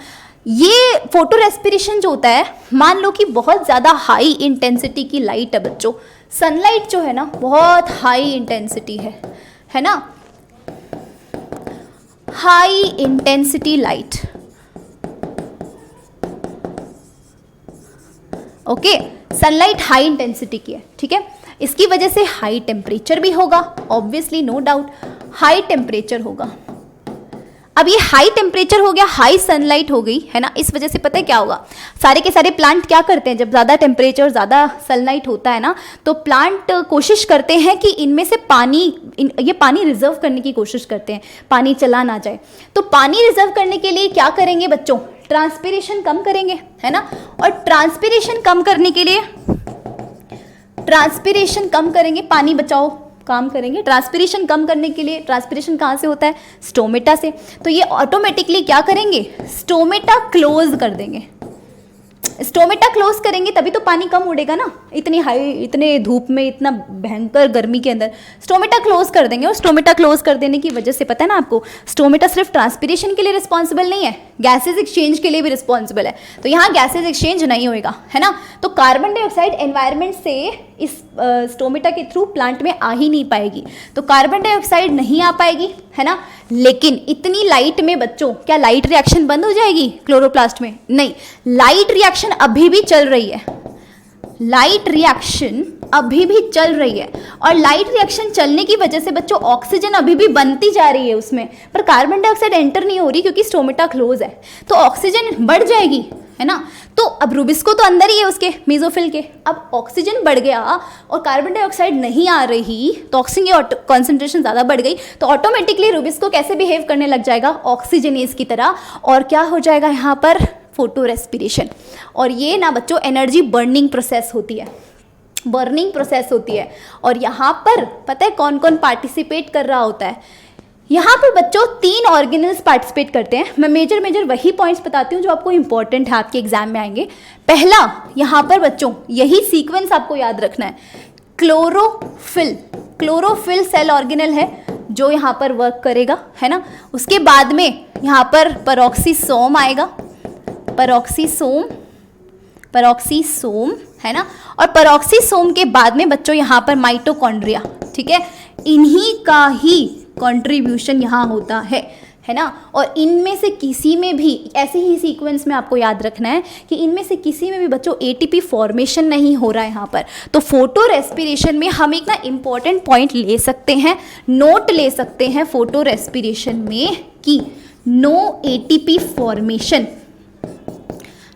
ये फोटो रेस्पिरेशन जो होता है, मान लो कि बहुत ज़्यादा हाई इंटेंसिटी की लाइट है बच्चों, सनलाइट जो है ना बहुत हाई इंटेंसिटी है ना, high intensity light, okay, sunlight high intensity की है, ठीक है। इसकी वजह से हाई टेम्परेचर भी होगा, obviously no doubt high temperature होगा। अब ये हाई टेम्परेचर हो गया, हाई सनलाइट हो गई, है ना, इस वजह से पता है क्या होगा, सारे के सारे प्लांट क्या करते हैं, जब ज़्यादा टेम्परेचर, ज़्यादा सनलाइट होता है ना, तो प्लांट कोशिश करते हैं कि इनमें से ये पानी रिजर्व करने की कोशिश करते हैं, पानी चला ना जाए। तो पानी रिजर्व करने के लिए क्या करेंगे बच्चों, ट्रांसपिरेशन कम करेंगे, है ना। और ट्रांसपिरेशन कम करने के लिए, ट्रांसपिरेशन कम करेंगे, पानी बचाओ काम करेंगे। ट्रांसपिरेशन कम करने के लिए, ट्रांसपिरेशन कहाँ से होता है, स्टोमेटा से, तो ये ऑटोमेटिकली क्या करेंगे, स्टोमेटा क्लोज कर देंगे। स्टोमेटा क्लोज करेंगे तभी तो पानी कम उड़ेगा ना, इतने धूप में, इतना भयंकर गर्मी के अंदर स्टोमेटा क्लोज कर देंगे। और स्टोमेटा क्लोज कर देने की वजह से पता है ना आपको, स्टोमेटा सिर्फ ट्रांसपिरेशन के लिए रिस्पॉन्सिबल नहीं है, गैसेज एक्सचेंज के लिए भी रिस्पॉन्सिबल है। तो यहाँ गैसेज एक्सचेंज नहीं होएगा, है ना। तो कार्बन डाइऑक्साइड एनवायरनमेंट से इस स्टोमेटा के थ्रू प्लांट में आ ही नहीं पाएगी, तो कार्बन डाइऑक्साइड नहीं आ पाएगी, है ना। लेकिन इतनी लाइट में बच्चों क्या लाइट रिएक्शन बंद हो जाएगी क्लोरोप्लास्ट में? नहीं, लाइट रिएक्शन अभी भी चल रही है, लाइट रिएक्शन अभी भी चल रही है। और लाइट रिएक्शन चलने की वजह से बच्चों ऑक्सीजन अभी भी बनती जा रही है उसमें, पर कार्बन डाइऑक्साइड एंटर नहीं हो रही क्योंकि स्टोमेटा क्लोज है, तो ऑक्सीजन बढ़ जाएगी, है ना। तो अब रुबिस्को तो अंदर ही है उसके मेसोफिल के, अब ऑक्सीजन बढ़ गया और कार्बन डाइऑक्साइड नहीं आ रही, तो ऑक्सीजन की कॉन्सेंट्रेशन ज़्यादा बढ़ गई, तो ऑटोमेटिकली रुबिस्को कैसे बिहेव करने लग जाएगा, ऑक्सीजनेज की तरह, और क्या हो जाएगा यहाँ पर, फोटो रेस्पिरेशन। और ये ना बच्चों एनर्जी बर्निंग प्रोसेस होती है, बर्निंग प्रोसेस होती है। और यहाँ पर पता है कौन कौन पार्टिसिपेट कर रहा होता है, यहाँ पर बच्चों 3 ऑर्गेनल्स पार्टिसिपेट करते हैं। मैं मेजर वही पॉइंट्स बताती हूँ जो आपको इंपॉर्टेंट है, आपके एग्जाम में आएंगे। पहला यहाँ पर बच्चों यही सीक्वेंस आपको याद रखना है, क्लोरोफिल, क्लोरोफिल सेल ऑर्गेनल है जो यहाँ पर वर्क करेगा, है ना। उसके बाद में यहाँ पर पेरोक्सीसोम आएगा, पेरोक्सीसोम, है ना। और पेरोक्सीसोम के बाद में बच्चों यहाँ पर माइटोकॉन्ड्रिया, ठीक है, इन्हीं का ही कंट्रीब्यूशन यहाँ होता है ना। और इनमें से किसी में भी, ऐसे ही सीक्वेंस में आपको याद रखना है कि इनमें से किसी में भी बच्चों एटीपी फॉर्मेशन नहीं हो रहा है यहाँ पर। तो फोटो रेस्पिरेशन में हम एक ना इम्पॉर्टेंट पॉइंट ले सकते हैं, नोट ले सकते हैं फोटो रेस्पिरेशन में कि no ATP formation,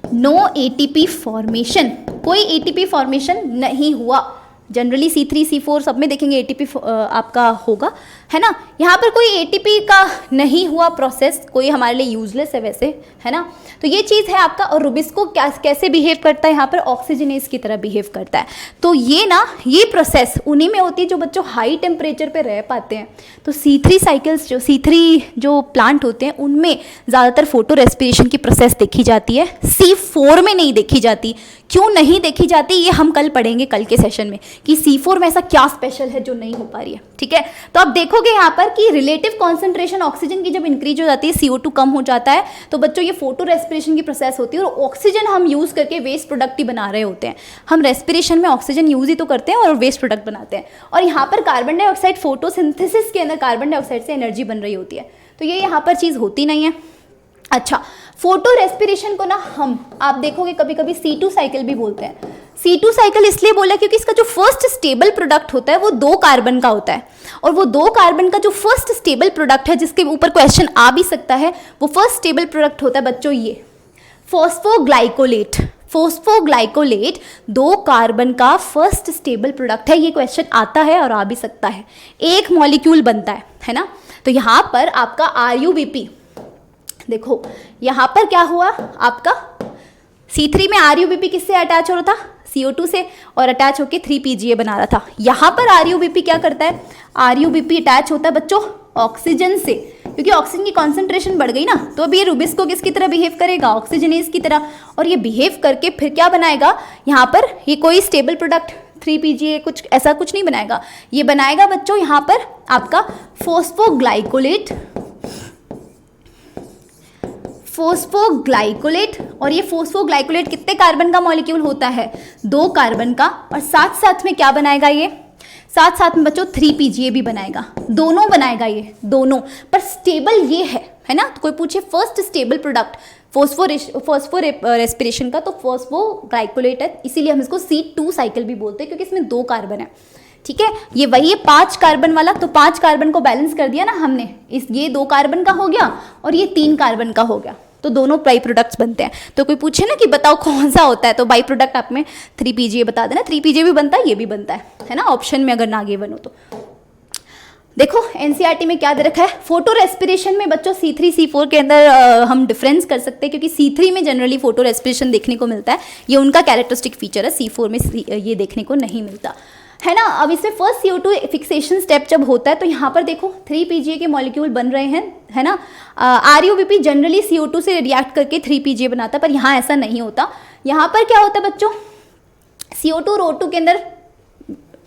no ATP formation, कोई एटीपी फॉर्मेशन नहीं हुआ। जनरली C3 C4 सब में देखेंगे एटीपी आपका होगा, है ना। यहाँ पर कोई एटीपी का नहीं हुआ प्रोसेस, कोई हमारे लिए यूजलेस है वैसे, है ना। तो ये चीज़ है आपका। और रुबिस्को कैसे बिहेव करता है, यहाँ पर ऑक्सीजनेज की तरह बिहेव करता है। तो ये ना, ये प्रोसेस उन्हीं में होती है जो बच्चों हाई टेम्परेचर पे रह पाते हैं। तो C3 साइकिल्स, जो C3 जो प्लांट होते हैं उनमें ज़्यादातर फोटो रेस्पिरेशन की प्रोसेस देखी जाती है, C4 में नहीं देखी जाती। क्यों नहीं देखी जाती ये हम कल पढ़ेंगे, कल के सेशन में, कि C4 में ऐसा क्या स्पेशल है जो नहीं हो पा रही है, ठीक है। तो आप देखोगे यहाँ पर कि रिलेटिव कॉन्सेंट्रेशन ऑक्सीजन की जब इंक्रीज हो जाती है, CO2 कम हो जाता है, तो बच्चों ये फोटो रेस्पिरेशन की प्रोसेस होती है। और ऑक्सीजन हम यूज़ करके वेस्ट प्रोडक्ट ही बना रहे होते हैं। हम रेस्पिरेशन में ऑक्सीजन यूज़ ही तो करते हैं और वेस्ट प्रोडक्ट बनाते हैं। और यहाँ पर कार्बन डाइऑक्साइड, फोटोसिंथेसिस के अंदर कार्बन डाइऑक्साइड से एनर्जी बन रही होती है। तो ये यहाँ पर चीज़ होती नहीं है। अच्छा, फोटो रेस्पिरेशन को ना आप देखोगे कभी कभी C2 साइकिल भी बोलते हैं। C2 साइकिल इसलिए बोला क्योंकि इसका जो फर्स्ट स्टेबल प्रोडक्ट होता है वो 2 कार्बन का होता है, और वो 2 कार्बन का जो फर्स्ट स्टेबल प्रोडक्ट है जिसके ऊपर क्वेश्चन आ भी सकता है, वो फर्स्ट स्टेबल प्रोडक्ट होता है बच्चों ये फॉस्फोग्लाइकोलेट। फॉस्फोग्लाइकोलेट 2 कार्बन का फर्स्ट स्टेबल प्रोडक्ट है। ये क्वेश्चन आता है और आ भी सकता है। एक मॉलिक्यूल बनता है ना। तो यहाँ पर आपका RUBP, देखो यहाँ पर क्या हुआ, आपका C3 में RUBP किससे अटैच हो रहा था, CO2 से, और अटैच होके 3PGA बना रहा था। यहाँ पर RUBP क्या करता है, RUBP अटैच होता है बच्चों ऑक्सीजन से, क्योंकि ऑक्सीजन की कॉन्सेंट्रेशन बढ़ गई ना, तो अब ये रुबिस्को किसकी तरह बिहेव करेगा, ऑक्सीजनेज की तरह, और ये बिहेव करके फिर क्या बनाएगा, यहाँ पर ये कोई स्टेबल प्रोडक्ट 3PGA कुछ ऐसा कुछ नहीं बनाएगा, ये बनाएगा बच्चों यहाँ पर आपका फॉस्फोग्लाइकोलेट, और ये फॉस्फोग्लाइकोलेट कितने कार्बन का मॉलिक्यूल होता है, 2 कार्बन का, और साथ साथ में क्या बनाएगा, ये साथ साथ में बच्चों 3PGA भी बनाएगा, दोनों बनाएगा, ये दोनों, पर स्टेबल ये है ना। तो कोई पूछे first stable product phospho respiration का, तो फॉस्फोग्लाइकोलेट है, इसीलिए हम इसको C2 साइकिल भी बोलते हैं, क्योंकि इसमें 2 कार्बन है। ठीक है, ये वही है 5 कार्बन वाला, तो 5 कार्बन को बैलेंस कर दिया ना हमने, ये 2 कार्बन का हो गया और ये 3 कार्बन का हो गया, तो दोनों बाई प्रोडक्ट्स बनते हैं। तो कोई पूछे ना कि बताओ कौन सा होता है, तो बाई प्रोडक्ट आप में 3PGA बता देना, 3PGA भी बनता है, ये भी बनता है ना, ऑप्शन में अगर ना गिवन हो तो। देखो NCERT में क्या दे रखा है, फोटो रेस्पिरेशन में बच्चों C3 C4 के अंदर हम डिफरेंस कर सकते हैं, क्योंकि C3 में जनरली फोटो रेस्पिरेशन देखने को मिलता है, ये उनका कैरेक्टरिस्टिक फीचर है, C4 में ये देखने को नहीं मिलता है ना। अब इसमें फर्स्ट CO2 फिक्सेशन स्टेप जब होता है, तो यहाँ पर देखो 3PGA के मॉलिक्यूल बन रहे हैं, है ना। RUBP जनरली CO2 से रिएक्ट करके 3PGA बनाता है, पर यहाँ ऐसा नहीं होता। यहाँ पर क्या होता है बच्चों, CO2 और O2 के अंदर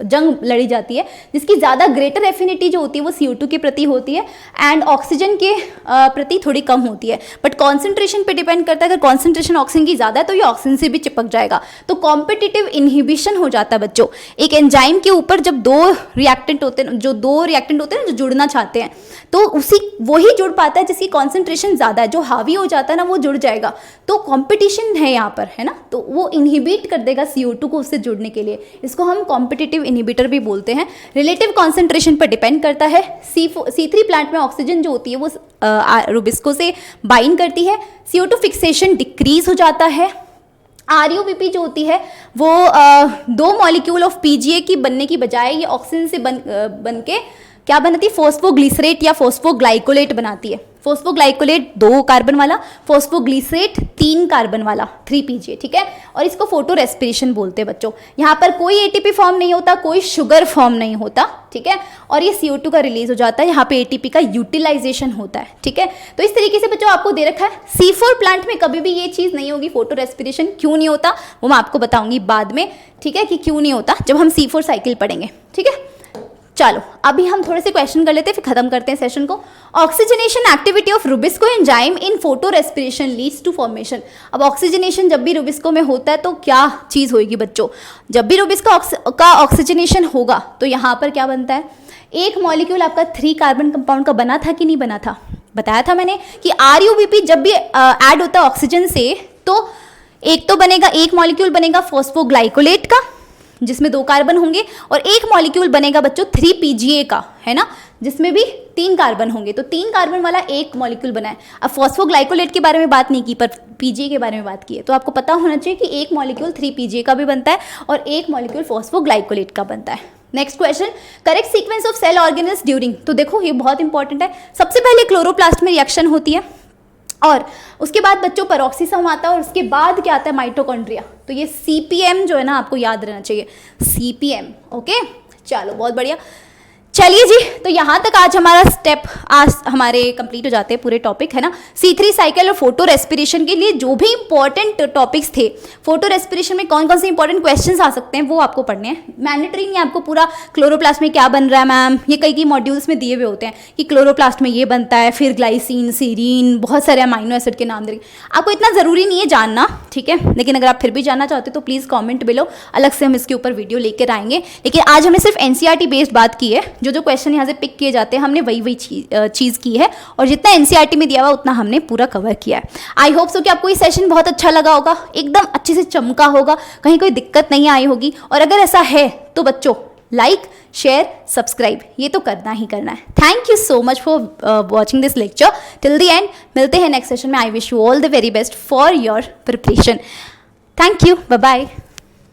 जंग लड़ी जाती है, जिसकी ज़्यादा ग्रेटर एफिनिटी जो होती है वो CO2 के प्रति होती है, एंड ऑक्सीजन के प्रति थोड़ी कम होती है, बट कॉन्सेंट्रेशन पे डिपेंड करता है। अगर कॉन्सेंट्रेशन ऑक्सीजन की ज़्यादा है तो ये ऑक्सीजन से भी चिपक जाएगा, तो कॉम्पिटिटिव इनहिबिशन हो जाता है बच्चों। एक एंजाइम के ऊपर जब 2 रिएक्टेंट होते हैं, जो जुड़ना चाहते हैं, तो वही जुड़ पाता है जिसकी कॉन्सेंट्रेशन ज़्यादा है, जो हावी हो जाता है ना वो जुड़ जाएगा, तो कॉम्पिटिशन है यहाँ पर, है ना, तो वो इनहिबिट कर देगा CO2 को उससे जुड़ने के लिए, इसको हम कॉम्पिटिटिव इनहिबिटर भी बोलते हैं। रिलेटिव कॉन्सेंट्रेशन पर डिपेंड करता है। C3 प्लांट में ऑक्सीजन जो होती है वो रुबिस्को से बाइंड करती है, CO2 फिक्सेशन डिक्रीज हो जाता है। RUBP जो होती है वो 2 मॉलिक्यूल ऑफ PGA की बनने की बजाय ये ऑक्सीजन से बन के क्या बनाती है, फॉस्फोग्लिसरेट या फॉस्फोग्लाइकोलेट बनाती है। फॉस्फोग्लाइकोलेट 2 कार्बन वाला, फॉस्फोग्लिसरेट 3 कार्बन वाला 3PGA, ठीक है। और इसको फोटो रेस्पिरेशन बोलते हैं बच्चों। यहाँ पर कोई ATP फॉर्म नहीं होता, कोई शुगर फॉर्म नहीं होता, ठीक है, और ये CO2 का रिलीज हो जाता है, यहाँ पे ATP का यूटिलाइजेशन होता है, ठीक है। तो इस तरीके से बच्चों आपको दे रखा है। C4 प्लांट में कभी भी ये चीज़ नहीं होगी, फोटो रेस्पिरेशन क्यों नहीं होता वो मैं आपको बताऊंगी बाद में, ठीक है, कि क्यों नहीं होता जब हम C4 साइकिल पढ़ेंगे, ठीक है। चलो अभी हम थोड़े से क्वेश्चन कर लेते हैं, फिर खत्म करते हैं सेशन को। Oxygenation activity of rubisco enzyme in photo respiration leads to formation. अब ऑक्सीजनेशन जब भी रुबिस्को में होता है तो क्या चीज़ होगी बच्चों, जब भी रुबिस्को का ऑक्सीजनेशन होगा तो यहाँ पर क्या बनता है, एक मॉलिक्यूल आपका 3 कार्बन कंपाउंड का बना था कि नहीं बना था, बताया था मैंने कि RUBP जब भी ऐड होता है ऑक्सीजन से तो एक तो बनेगा, एक मॉलिक्यूल बनेगा फॉस्फोग्लाइकोलेट का जिसमें 2 कार्बन होंगे, और एक मॉलिक्यूल बनेगा बच्चों 3PGA का, है ना, जिसमें भी 3 कार्बन होंगे, तो 3 कार्बन वाला एक मॉलिक्यूल बना है। अब फॉस्फोग्लाइकोलेट के बारे में बात नहीं की, पर PGA के बारे में बात की है, तो आपको पता होना चाहिए कि एक मॉलिक्यूल 3PGA का भी बनता है और एक मॉलिक्यूल फॉस्फोग्लाइकोलेट का बनता है। Next question, correct sequence of cell organelles during. तो देखो ये बहुत इंपॉर्टेंट है। सबसे पहले क्लोरोप्लास्ट में रिएक्शन होती है, और उसके बाद बच्चों पेरोक्सिसम आता है, और उसके बाद क्या आता है, माइटोकॉन्ड्रिया। तो ये CPM जो है ना आपको याद रहना चाहिए, CPM, ओके। चलो बहुत बढ़िया, चलिए जी, तो यहाँ तक आज हमारा स्टेप आज हमारे कंप्लीट हो जाते हैं पूरे टॉपिक, है ना। C3 साइकिल और फोटो रेस्पिरेशन के लिए जो भी इंपॉर्टेंट टॉपिक्स थे, फोटो रेस्पिरेशन में कौन कौन से इंपॉर्टेंट क्वेश्चंस आ सकते हैं वो आपको पढ़ने हैं। मैंडेटरी नहीं आपको पूरा क्लोरोप्लास्ट में क्या बन रहा है मैम, ये कई मॉड्यूल्स में दिए हुए होते हैं कि क्लोरोप्लास्ट में ये बनता है, फिर ग्लाइसिन, सीरीन, बहुत सारे अमाइनो एसिड के नाम दे, आपको इतना ज़रूरी नहीं है जानना, ठीक है। लेकिन अगर आप फिर भी जानना चाहते हो तो प्लीज़ कॉमेंट बिलो, अलग से हम इसके ऊपर वीडियो लेकर आएंगे। लेकिन आज हमने सिर्फ NCERT बेस्ड बात की है, जो जो जो क्वेश्चन यहाँ से पिक किए जाते हैं हमने वही चीज़ की है, और जितना एनसीईआरटी में दिया हुआ उतना हमने पूरा कवर किया है। आई होप सो कि आपको ये सेशन बहुत अच्छा लगा होगा, एकदम अच्छे से चमका होगा, कहीं कोई दिक्कत नहीं आई होगी। और अगर ऐसा है तो बच्चों लाइक, शेयर, सब्सक्राइब ये तो करना ही करना है। Thank you so much for watching this lecture till the end. मिलते हैं नेक्स्ट सेशन में। I wish you all the very best for your preparation. Thank you, bye bye.